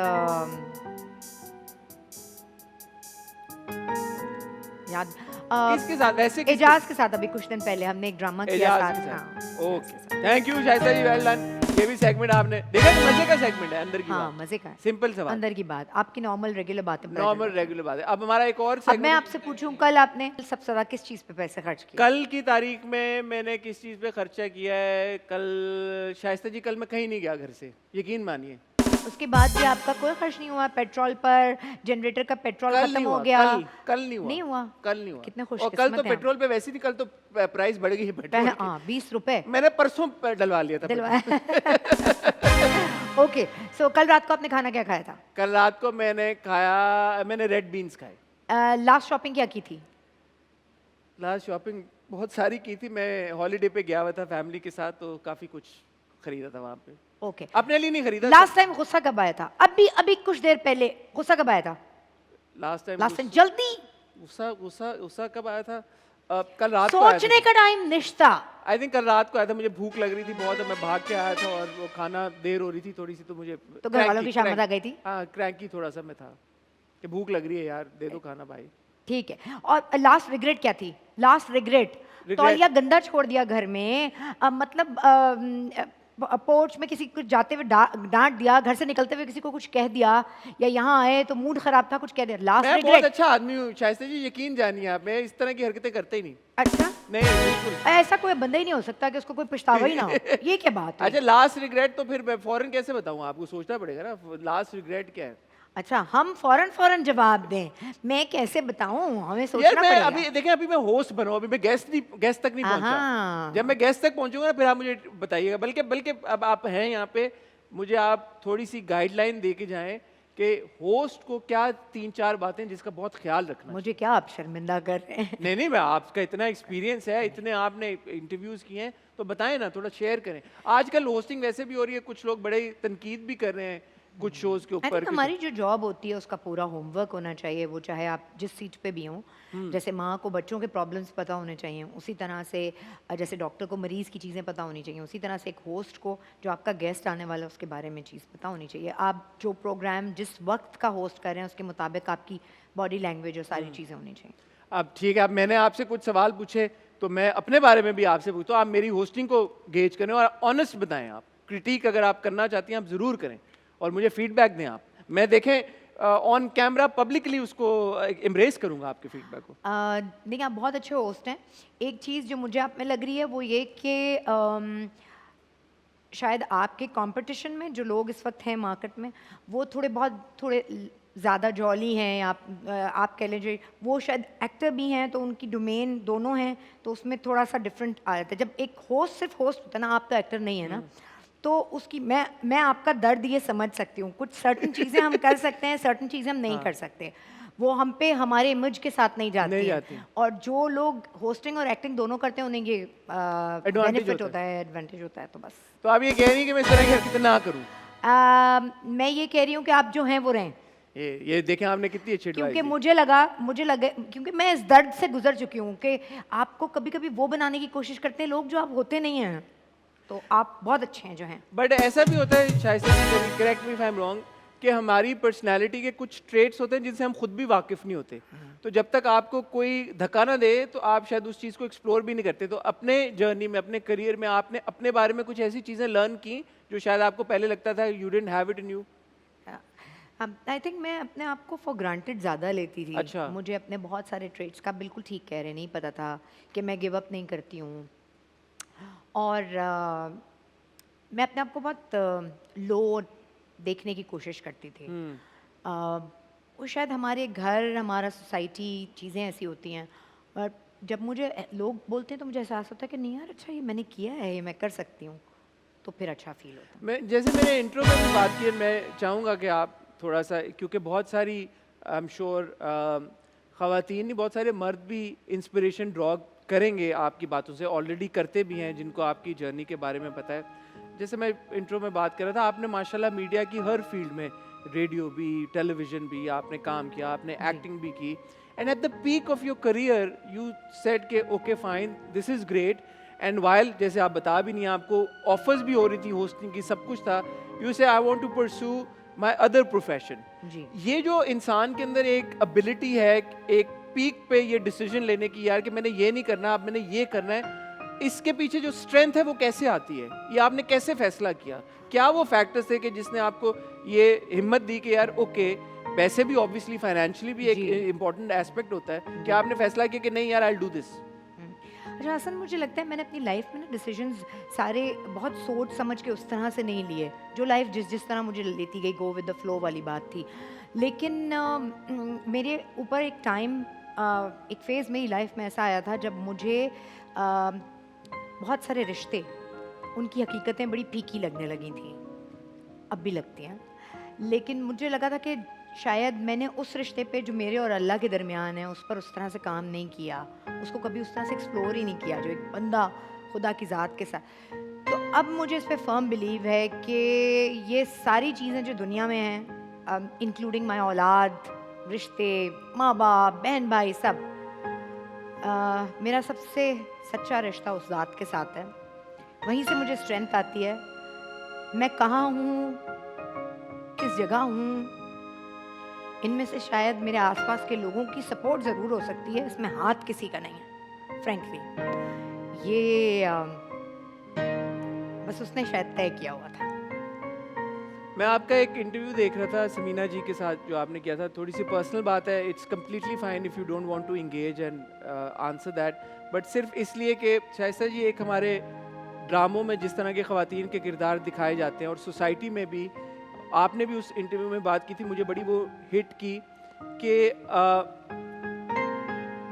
याद किसके साथ? वैसे किसके- एजाज के साथ। अभी कुछ दिन पहले हमने एक ड्रामा किया एजाज साथ। के हाँ, साथ। Okay, thank you Shaista ji, well done. ये भी सेगमेंट आपने देखा, तो मजे का सेगमेंट है। अंदर की हाँ, बात, मजे का है। सिंपल सवाल, अंदर की बात, आपकी नॉर्मल रेगुलर बातें पता नॉर्मल चलती हैं। रेगुलर बात है। अब हमारा एक और अब मैं सेगमेंट। आपसे पूछूं, कल आपने सबसे ज्यादा किस चीज पे पैसे खर्च किए? कल की तारीख में मैंने किस चीज पे खर्चा किया है? कल शाइस्ता जी, कल मैं कहीं नहीं गया घर से, यकीन मानिए। उसके बाद भी आपका कोई खर्च नहीं हुआ? पेट्रोल पर, जनरेटर का पेट्रोल कल खत्म नहीं हो हुआ, गया? कल नहीं हुआ, नहीं हुआ? कल नहीं हुआ। कितने और कल तो खुशकिस्मत हैं आप। पेट्रोल पे वैसे नहीं, कल तो प्राइस बढ़ गई है पेट्रोल की। हाँ, 20 रुपए मैंने परसों डलवा लिया था दिलवाया। ओके, सो कल रात को आपने खाना क्या खाया था? कल रात को मैंने रेड बीन्स खाए। लास्ट शॉपिंग क्या की थी? लास्ट शॉपिंग बहुत सारी की थी। मैं हॉलीडे पे गया हुआ था फैमिली के साथ, तो काफी कुछ खरीदा था वहाँ पे। ओके, अपने लिए नहीं खरीदा। लास्ट टाइम गुस्सा कब आया था? अभी कुछ देर पहले गुस्सा कब आया था? लास्ट टाइम लास्ट टाइम जल्दी गुस्सा कब आया था? कल रात को आया सोचने का टाइम निश्ता। आई थिंक कल रात को आया था। मुझे भूख लग रही थी बहुत, और मैं भाग के आया था, और वो खाना देर हो रही थी थोड़ी सी, तो मुझे तो घर वालों की शामत आ गई थी? हाँ, क्रैंकी थोड़ा सा मैं था कि भूख लग रही है यार, दे दो खाना भाई। ठीक है, और लास्ट रिग्रेट क्या थी? लास्ट रिग्रेट तौलिया गंदा छोड़ दिया घर में, मतलब पोर्च में किसी को जाते हुए डांट दिया, घर से निकलते हुए किसी को कुछ कह दिया, या यहाँ आए तो मूड खराब था कुछ कह दिया। लास्ट मैं बहुत रिग्रेट? अच्छा आदमी हूँ शाइस्ता जी, यकीन जानिए आप, मैं इस तरह की हरकतें करते ही नहीं। अच्छा, नहीं बिल्कुल। ऐसा कोई बंदा ही नहीं हो सकता कि उसको कोई पछतावा ही ना हो। ये क्या बात है? अच्छा, लास्ट रिग्रेट तो फिर मैं फौरन कैसे बताऊँ आपको, सोचना पड़ेगा ना लास्ट रिग्रेट क्या है। अच्छा, हम फौरन जवाब दें, मैं कैसे बताऊं? हमें यार सोचना मैं पड़ेगा। अभी देखें, अभी मैं होस्ट बना हूं, अभी मैं गेस्ट तक नहीं पहुंचा। आहा। जब मैं गेस्ट तक पहुंचूंगा ना, फिर आप मुझे बताइएगा। बल्कि अब आप हैं यहाँ पे, मुझे आप थोड़ी सी गाइडलाइन दे के जाएं कि होस्ट को क्या 3-4 बातें जिसका बहुत ख्याल रखना। मुझे क्या आप शर्मिंदा कर रहे हैं? नहीं, मैं आपका इतना एक्सपीरियंस है, इतने आपने इंटरव्यूज किए हैं, तो बताएं ना, थोड़ा शेयर करें। आजकल होस्टिंग वैसे भी हो रही है, कुछ लोग बड़े तनकीद भी कर रहे हैं कुछ शोज के ऊपर। हमारी जो जॉब होती है उसका पूरा होमवर्क होना चाहिए, वो चाहे आप जिस सीट पे भी हों। जैसे माँ को बच्चों के प्रॉब्लम्स पता होने चाहिए, उसी तरह से जैसे डॉक्टर को मरीज़ की चीज़ें पता होनी चाहिए, उसी तरह से एक होस्ट को जो आपका गेस्ट आने वाला है उसके बारे में चीज़ पता होनी चाहिए। आप जो प्रोग्राम जिस वक्त का होस्ट कर रहे हैं उसके मुताबिक आपकी बॉडी लैंग्वेज और सारी चीज़ें होनी चाहिए। अब ठीक है, अब मैंने आपसे कुछ सवाल पूछे, तो मैं अपने बारे में भी आपसे पूछता हूँ। आप मेरी होस्टिंग को गेज करें और ऑनेस्ट बताएं। आप क्रिटिक अगर आप करना चाहती हैं, आप ज़रूर करें और मुझे फीडबैक दें। आप मैं देखें ऑन कैमरा पब्लिकली उसको एम्ब्रेस करूंगा आपके फीडबैक को। देखिए, आप बहुत अच्छे होस्ट हैं। एक चीज़ जो मुझे आप में लग रही है वो ये कि शायद आपके कंपटीशन में जो लोग इस वक्त हैं मार्केट में, वो थोड़े ज़्यादा जॉली हैं। आप कह लीजिए वो शायद एक्टर भी हैं, तो उनकी डोमेन दोनों हैं, तो उसमें थोड़ा सा डिफरेंट आ जाता है। जब एक होस्ट सिर्फ होस्ट होता है ना, आप तो एक्टर नहीं है ना, तो उसकी मैं आपका दर्द ये समझ सकती हूँ। कुछ सर्टन चीज़ें हम कर सकते हैं, सर्टन चीज़ें हम नहीं कर सकते। वो हम पे हमारे इमेज के साथ नहीं जाती हैं। और जो लोग होस्टिंग और एक्टिंग दोनों करते हैं उन्हें ये बेनिफिट होता है, एडवांटेज होता है। तो बस, तो आप ये कह रही हैं कि मैं इस तरह की हरकतें ना करूं? मैं ये कह रही हूँ कि आप जो हैं वो रहें। ये देखें आपने कितनी अच्छी एडवाइस दी। क्योंकि मुझे लगे, क्योंकि मैं इस दर्द से गुजर चुकी हूँ कि आपको कभी कभी वो बनाने की कोशिश करते हैं लोग जो आप होते नहीं हैं। तो आप बहुत अच्छे हैं जो हैं। बट ऐसा भी होता है शायद, correct me if I am wrong, कि हमारी पर्सनैलिटी के कुछ ट्रेट्स होते हैं जिनसे हम खुद भी वाकिफ़ नहीं होते। तो जब तक आपको कोई धक्का ना दे तो आप शायद उस चीज़ को एक्सप्लोर भी नहीं करते। तो अपने जर्नी में, अपने करियर में आपने अपने बारे में कुछ ऐसी चीज़ें लर्न की जो शायद आपको पहले लगता था you didn't have it in you? I think मैं अपने आप को फॉर ग्रांटेड ज़्यादा लेती थी। अच्छा। मुझे अपने बहुत सारे ट्रेट्स का, बिल्कुल ठीक कह रहे, नहीं पता था कि मैं गिव अप नहीं करती हूँ। और मैं अपने आप को बहुत लो देखने की कोशिश करती थी। वो शायद हमारे घर, हमारा सोसाइटी, चीज़ें ऐसी होती हैं। और जब मुझे लोग बोलते हैं तो मुझे एहसास होता है कि नहीं यार, अच्छा ये मैंने किया है, ये मैं कर सकती हूँ, तो फिर अच्छा फील होता है। मैं जैसे मैंने इंट्रो में भी बात की है, मैं चाहूँगा कि आप थोड़ा सा, क्योंकि बहुत सारी आई एम श्योर ख़वातीन नहीं, बहुत सारे मर्द भी इंस्पिरेशन ड्रॉ करेंगे आपकी बातों से, ऑलरेडी करते भी हैं जिनको आपकी जर्नी के बारे में पता है। जैसे मैं इंट्रो में बात कर रहा था, आपने माशाल्लाह मीडिया की हर फील्ड में, रेडियो भी, टेलीविज़न भी आपने काम किया, आपने एक्टिंग भी की। And at the peak of your career you said के okay fine, this is great. And while, जैसे आप बता भी नहीं, आपको ऑफर्स भी हो रही थी होस्टिंग की, सब कुछ था, you say I want to pursue my other profession. जी। ये जो इंसान के अंदर एक एबिलिटी है, एक पीक पे ये डिसीजन लेने की, यार कि मैंने ये नहीं करना, अब मैंने ये करना है, इसके पीछे जो स्ट्रेंथ है वो कैसे आती है? ये आपने कैसे फैसला किया? क्या वो फैक्टर्स थे कि जिसने आपको ये हिम्मत दी कि यार ओके, वैसे भी ऑब्वियसली फाइनेंशियली भी एक जी। इम्पॉर्टेंट एस्पेक्ट होता है कि आपने फैसला किया कि नहीं यार, आई विल डू दिस? अच्छा हसन, मुझे लगता है मैंने अपनी लाइफ में ना डिसीजंस सारे बहुत सोच समझ के उस तरह से नहीं लिए, जो लाइफ जिस तरह मुझे लेती गई, गो विद द फ्लो वाली बात थी। लेकिन मेरे ऊपर एक टाइम, एक फेज़ मेरी लाइफ में ऐसा आया था जब मुझे बहुत सारे रिश्ते, उनकी हकीकतें बड़ी फीकी लगने लगी थी, अब भी लगती हैं। लेकिन मुझे लगा था कि शायद मैंने उस रिश्ते पे जो मेरे और अल्लाह के दरमियान है, उस पर उस तरह से काम नहीं किया, उसको कभी उस तरह से एक्सप्लोर ही नहीं किया जो एक बंदा खुदा की ज़ात के साथ। तो अब मुझे इस पे फर्म बिलीव है कि ये सारी चीज़ें जो दुनिया में हैं, इंक्लूडिंग माय औलाद, रिश्ते, माँ बाप, बहन भाई, सब, मेरा सबसे सच्चा रिश्ता उस ज़ात के साथ है। वहीं से मुझे स्ट्रेंथ आती है। मैं कहाँ हूँ, किस जगह हूँ, इनमें से शायद मेरे आसपास के लोगों की सपोर्ट ज़रूर हो सकती है, इसमें हाथ किसी का नहीं है फ्रैंकली। ये बस उसने शायद तय किया हुआ था। मैं आपका एक इंटरव्यू देख रहा था समीना जी के साथ जो आपने किया था, थोड़ी सी पर्सनल बात है, it's completely fine if you don't want to engage and answer that, but सिर्फ इसलिए कि शाइस्ता जी, एक हमारे ड्रामों में जिस तरह के ख़वातीन के किरदार दिखाए जाते हैं और सोसाइटी में भी, आपने भी उस इंटरव्यू में बात की थी, मुझे बड़ी वो हिट की कि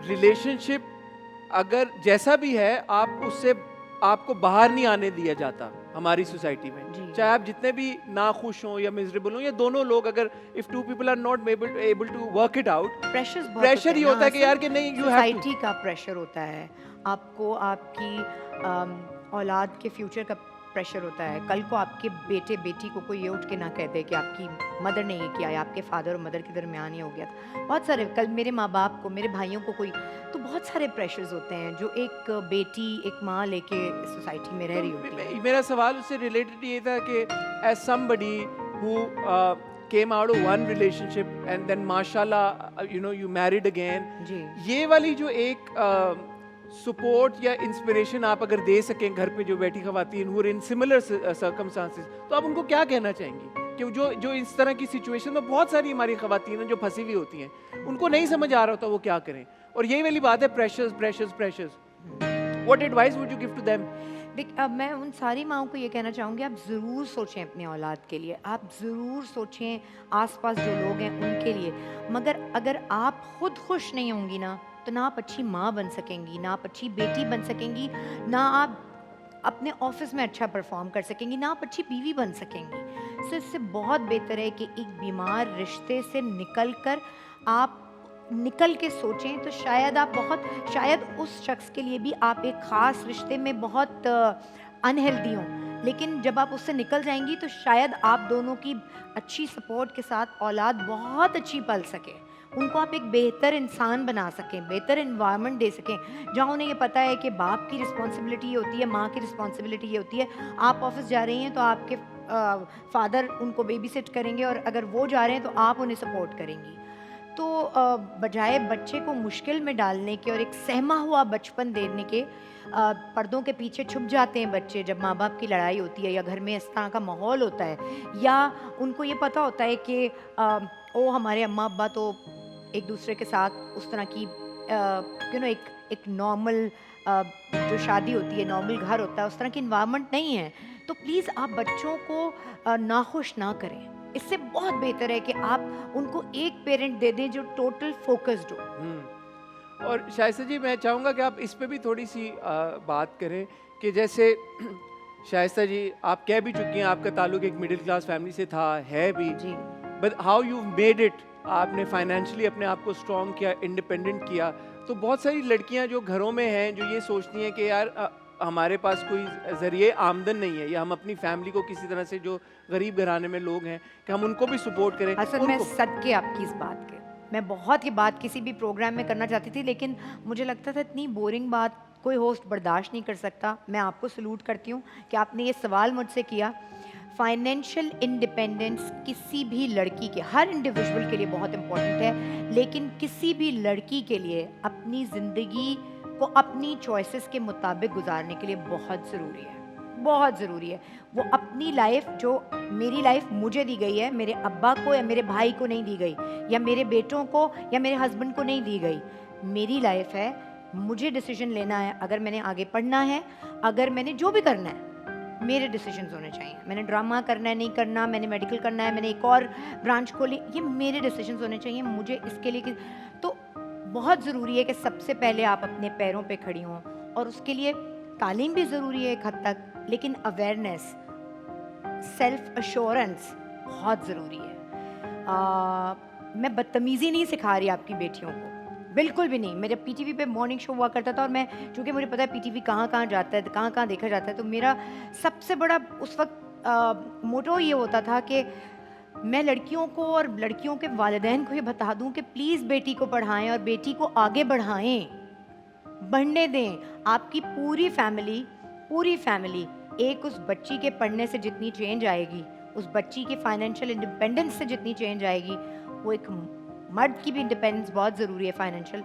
रिलेशनशिप अगर जैसा भी है, आप उससे, आपको बाहर नहीं आने दिया जाता हमारी सोसाइटी में, चाहे आप जितने भी नाखुश हों या मिजरेबल हों, या दोनों लोग अगर if two people are not able to work it out, pressure ही होता है कि यार कि नहीं, यू हैव टू। सोसाइटी का प्रेशर होता है, आपको आपकी औलाद के फ्यूचर का प्रेशर होता है। कल को आपके बेटे बेटी को कोई ये उठ के ना कह दे कि आपकी मदर ने ये किया या आपके फादर और मदर के दरमियान ये हो गया था। बहुत सारे, कल मेरे माँ बाप को, मेरे भाइयों को कोई, तो बहुत सारे प्रेशर्स होते हैं जो एक बेटी, एक माँ लेके सोसाइटी में रह रही होती है। मेरा सवाल उससे रिलेटेड ये था कि as somebody who came out of one relationship and then mashallah you know you married again, जी। ये वाली जो एक सपोर्ट या इंस्पिरेशन आप अगर दे सकें घर पे जो बैठी ख़वातीन who are in similar circumstances, तो आप उनको क्या कहना चाहेंगी कि जो इस तरह की सिचुएशन में बहुत सारी हमारी ख़वातीन हैं जो फंसी हुई होती हैं, उनको नहीं समझ आ रहा होता वो क्या करें, और यही वाली बात है, pressures, what advice would you give to them? देख, अब मैं उन सारी माओं को ये कहना चाहूँगी, आप ज़रूर सोचें अपनी औलाद के लिए, आप ज़रूर सोचें आसपास जो लोग हैं उनके लिए, मगर अगर आप खुद खुश नहीं होंगी ना, तो ना आप अच्छी माँ बन सकेंगी, ना आप अच्छी बेटी बन सकेंगी, ना आप अपने ऑफिस में अच्छा परफॉर्म कर सकेंगी, ना आप अच्छी बीवी बन सकेंगी। सो इससे बहुत बेहतर है कि एक बीमार रिश्ते से आप निकल के सोचें, तो शायद आप शायद उस शख्स के लिए भी आप एक ख़ास रिश्ते में बहुत अनहेल्दी हों, लेकिन जब आप उससे निकल जाएंगी तो शायद आप दोनों की अच्छी सपोर्ट के साथ औलाद बहुत अच्छी पल सके, उनको आप एक बेहतर इंसान बना सकें, बेहतर इन्वायरमेंट दे सकें, जहाँ उन्हें ये पता है कि बाप की रिस्पॉन्सिबिलिटी ये होती है, माँ की रिस्पॉन्सिबिलिटी ये होती है। आप ऑफिस जा रही हैं तो आपके फादर उनको बेबी सिट करेंगे और अगर वो जा रहे हैं तो आप उन्हें सपोर्ट करेंगी। तो बजाय बच्चे को मुश्किल में डालने के और एक सहमा हुआ बचपन देने के, पर्दों के पीछे छुप जाते हैं बच्चे जब माँ बाप की लड़ाई होती है या घर में इस तरह का माहौल होता है, या उनको ये पता होता है कि ओ हमारे अम्मा अब्बा तो एक दूसरे के साथ उस तरह की एक नॉर्मल जो शादी होती है, नॉर्मल घर होता है, उस तरह की इन्वायरमेंट नहीं है। तो प्लीज़ आप बच्चों को नाखुश ना करें। इससे बहुत बेहतर है कि आप उनको एक पेरेंट दे दें जो टोटल फोकस्ड हो। और शाइस्ता जी, मैं चाहूँगा कि आप इस पे भी थोड़ी सी बात करें कि जैसे शाइस्ता जी, आप कह भी चुकी हैं आपका ताल्लुक एक मिडिल क्लास फैमिली से था, है भी, जी। But how you made it, आपने फाइनेंशियली अपने आप को स्ट्रॉन्ग किया, इंडिपेंडेंट किया। तो बहुत सारी लड़कियां जो घरों में हैं जो ये सोचती हैं कि यार हमारे पास कोई ज़रिए आमदन नहीं है, या हम अपनी फैमिली को किसी तरह से, जो गरीब घराने में लोग हैं, कि हम उनको भी सपोर्ट करें। असल में सदके आपकी इस बात के, मैं बहुत ये बात किसी भी प्रोग्राम में करना चाहती थी, लेकिन मुझे लगता था इतनी बोरिंग बात कोई होस्ट बर्दाश्त नहीं कर सकता। मैं आपको सलूट करती हूँ कि आपने ये सवाल मुझसे किया। फाइनेंशियल इंडिपेंडेंस किसी भी लड़की के, हर इंडिविजुअल के लिए बहुत इम्पोर्टेंट है, लेकिन किसी भी लड़की के लिए अपनी ज़िंदगी को अपनी चॉइसेस के मुताबिक गुजारने के लिए बहुत ज़रूरी है, बहुत ज़रूरी है। वो अपनी लाइफ, जो मेरी लाइफ मुझे दी गई है, मेरे अब्बा को या मेरे भाई को नहीं दी गई, या मेरे बेटों को या मेरे हस्बैंड को नहीं दी गई। मेरी लाइफ है, मुझे डिसीजन लेना है। अगर मैंने आगे पढ़ना है, अगर मैंने जो भी करना है, मेरे डिसीजंस होने चाहिए। मैंने ड्रामा करना है, नहीं करना, मैंने मेडिकल करना है, मैंने एक और ब्रांच खोली, ये मेरे डिसीजंस होने चाहिए। मुझे इसके लिए तो बहुत ज़रूरी है कि सबसे पहले आप अपने पैरों पे खड़ी हों, और उसके लिए तालीम भी ज़रूरी है एक हद तक, लेकिन अवेयरनेस, सेल्फ अश्योरेंस बहुत ज़रूरी है। मैं बदतमीज़ी नहीं सिखा रही आपकी बेटियों को, बिल्कुल भी नहीं। मेरे पीटीवी पे मॉर्निंग शो हुआ करता था, और मैं, चूँकि मुझे पता है पीटीवी कहाँ कहाँ जाता है, कहाँ कहाँ देखा जाता है, तो मेरा सबसे बड़ा उस वक्त मोटो ये होता था कि मैं लड़कियों को और लड़कियों के वालिदैन को ये बता दूं कि प्लीज़ बेटी को पढ़ाएं और बेटी को आगे बढ़ाएं, बढ़ने दें। आपकी पूरी फैमिली एक उस बच्ची के पढ़ने से जितनी चेंज आएगी, उस बच्ची की फाइनेंशियल इंडिपेंडेंस से जितनी चेंज आएगी, वो एक मर्द की भी इंडिपेंडेंस बहुत ज़रूरी है फाइनेंशियल,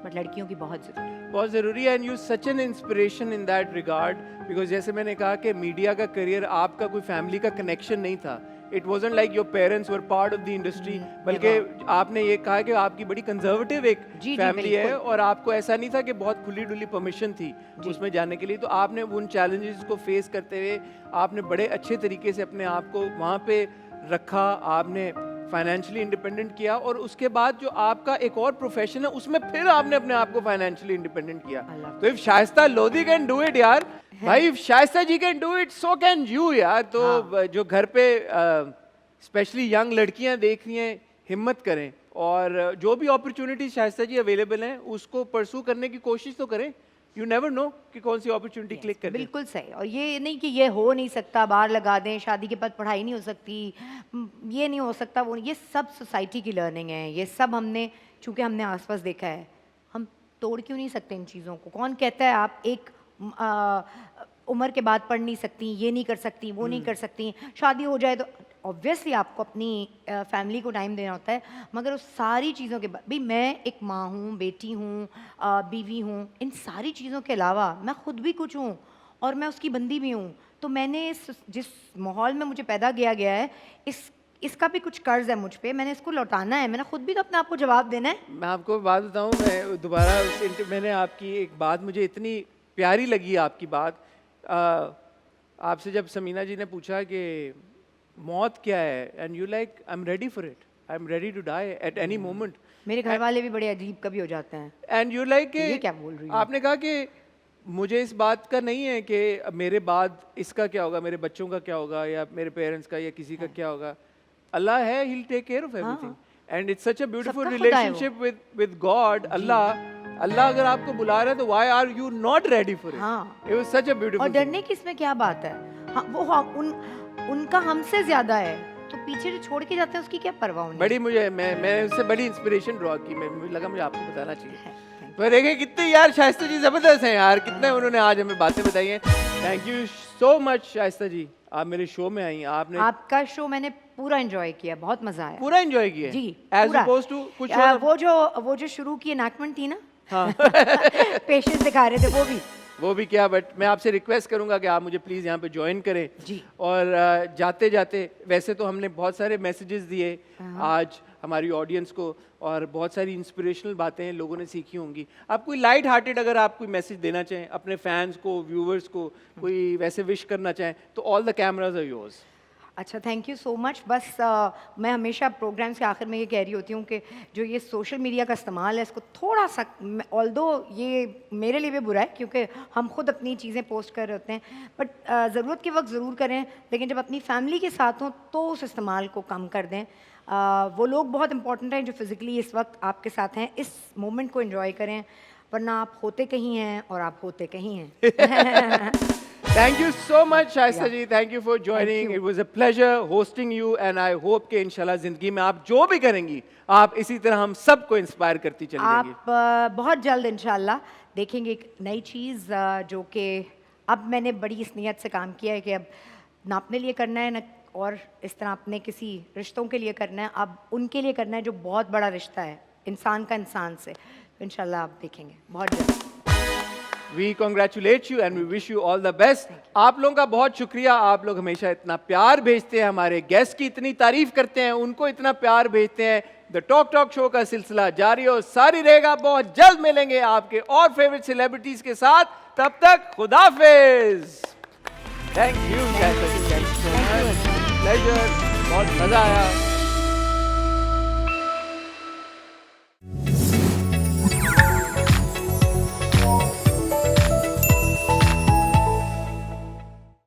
बट लड़कियों की बहुत ज़रूरी है, बहुत ज़रूरी है। And you such an inspiration in that regard, because जैसे मैंने कहा कि मीडिया का करियर, आपका कोई फैमिली का कनेक्शन नहीं था। It wasn't like your parents were part of the industry, बल्कि आपने ये कहा कि आपकी बड़ी कंजर्वेटिव एक फैमिली है, और आपको ऐसा नहीं था कि बहुत खुली डुली परमिशन थी उसमें जाने के लिए। तो आपने उन चैलेंजेस को फेस करते हुए आपने बड़े अच्छे तरीके से अपने आप को वहाँ पे रखा, आपने फाइनेंशियली इंडिपेंडेंट किया, और उसके बाद जो आपका एक और प्रोफेशन है उसमें फिर आपने अपने आप को फाइनेंशियली इंडिपेंडेंट किया। तो if Shaista Lodhi can do it यार, भाई if Shaista ji can do it, so can you यार। तो जो घर पे स्पेशली यंग लड़कियां देख रही हैं, हिम्मत करें, और जो भी अपॉर्चुनिटी शाइस्ता जी अवेलेबल हैं उसको परसू करने की कोशिश तो करें। यू नेवर नो कि कौन सी अपॉर्चुनिटी क्लिक कर। बिल्कुल सही। और ये नहीं कि ये हो नहीं सकता, बाहर लगा दें, शादी के बाद पढ़ाई नहीं हो सकती, ये नहीं हो सकता, वो, ये सब सोसाइटी की लर्निंग है। ये सब हमने, चूँकि हमने आसपास देखा है, हम तोड़ क्यों नहीं सकते इन चीज़ों को? कौन कहता है आप एक उम्र के बाद पढ़ नहीं सकती, ये नहीं कर सकती, वो नहीं कर सकती, शादी हो जाए तो ऑब्वियसली आपको अपनी फैमिली को टाइम देना होता है, मगर उस सारी चीज़ों के बाद भी, मैं एक माँ हूँ, बेटी हूँ, बीवी हूँ, इन सारी चीज़ों के अलावा मैं खुद भी कुछ हूँ, और मैं उसकी बंदी भी हूँ। तो मैंने जिस माहौल में मुझे पैदा किया गया है, इसका भी कुछ कर्ज है मुझ पे, मैंने इसको लौटाना है, मैंने खुद भी तो अपने आप को जवाब देना है। मैं आपको बात बताऊँ, मैं दोबारा मैंने आपकी एक बात, मुझे इतनी प्यारी लगी आपकी बात। आपसे जब समीना जी ने पूछा कि मौत क्या है, and you like, I am ready for it, I am ready to die at any moment. मेरे घर वाले भी बड़े अजीब कभी हो जाते हैं, एंड यू लाइक, ये क्या बोल रही है? आपने कहा कि मुझे इस बात का नहीं है कि मेरे बाद इसका क्या होगा, मेरे बच्चों का क्या होगा, या मेरे पेरेंट्स का, या किसी का क्या होगा। अल्लाह है, he will take care of everything, and it's such a beautiful relationship with God. Allah अगर आपको बुला रहा है तो why are you not ready for it? It was such a beautiful. और डरने की इसमें क्या बात है? हाँ, वो उनका हमसे ज्यादा है, तो पीछे जो छोड़ के जाते हैं उसकी क्या परवाह उन्हें? बड़ी मैं उससे बड़ी इंस्पिरेशन ड्रॉ की, मुझे लगा मुझे आपको बताना चाहिए। तो देखें कितने यार शाइस्ता जी जबरदस्त हैं यार, कितने उन्होंने आज हमें बातें बताई हैं। Thank you so much Shaista ji, आप मेरे शो में आई, आपने आपका शो मैंने पूरा एंजॉय किया, बहुत मजा आया पूरा एंजॉय किया जी एज पूरा। अपोज टू कुछ आ, और? वो जो शुरू की एनैक्टमेंट थी ना, हाँ पेशेंस दिखा रहे थे वो भी क्या, बट मैं आपसे रिक्वेस्ट करूंगा कि आप मुझे प्लीज़ यहाँ पे ज्वाइन करें जी। और जाते जाते वैसे तो हमने बहुत सारे मैसेजेस दिए आज हमारी ऑडियंस को और बहुत सारी इंस्पिरेशनल बातें लोगों ने सीखी होंगी। आप कोई लाइट हार्टेड अगर आप कोई मैसेज देना चाहें अपने फैंस को, व्यूवर्स को, कोई वैसे विश करना चाहें तो all the cameras are yours. अच्छा, थैंक यू सो मच। बस मैं हमेशा प्रोग्राम्स के आखिर में ये कह रही होती हूँ कि जो ये सोशल मीडिया का इस्तेमाल है इसको थोड़ा सा, ऑल्दो ये मेरे लिए भी बुरा है क्योंकि हम खुद अपनी चीज़ें पोस्ट कर रहे होते हैं, बट ज़रूरत के वक्त ज़रूर करें, लेकिन जब अपनी फैमिली के साथ हों तो उस इस्तेमाल को कम कर दें। वो लोग बहुत इंपॉर्टेंट हैं जो फिज़िकली इस वक्त आपके साथ हैं, इस मोमेंट को एंजॉय करें, वरना आप होते कहीं हैं और आप होते कहीं हैं। Thank you so much Shaista ji, thank you for joining. you. It was a pleasure hosting you and I hope कि इंशाल्लाह ज़िंदगी में आप जो भी करेंगी आप इसी तरह हम सबको इंस्पायर करती चली जाएंगी। आप बहुत जल्द इंशाल्लाह देखेंगे एक नई चीज़ जो कि अब मैंने बड़ी इस नीयत से काम किया है कि अब ना अपने लिए करना है ना और इस तरह अपने किसी रिश्तों के लिए करना है, अब उनके लिए करना है जो बहुत बड़ा रिश्ता है इंसान का इंसान से। तो इंशाल्लाह आप देखेंगे बहुत जल्द। We congratulate you and we wish you all the best. आप लोगों का बहुत शुक्रिया, आप लोग हमेशा इतना प्यार भेजते हैं, हमारे गेस्ट की इतनी तारीफ करते हैं, उनको इतना प्यार भेजते हैं। द टॉक टॉक शो का सिलसिला जारी और सारी रहेगा। बहुत जल्द मिलेंगे आपके और फेवरेट सेलिब्रिटीज के साथ, तब तक खुदाफिज। Thank you, thank you so much, pleasure, बहुत मजा आया।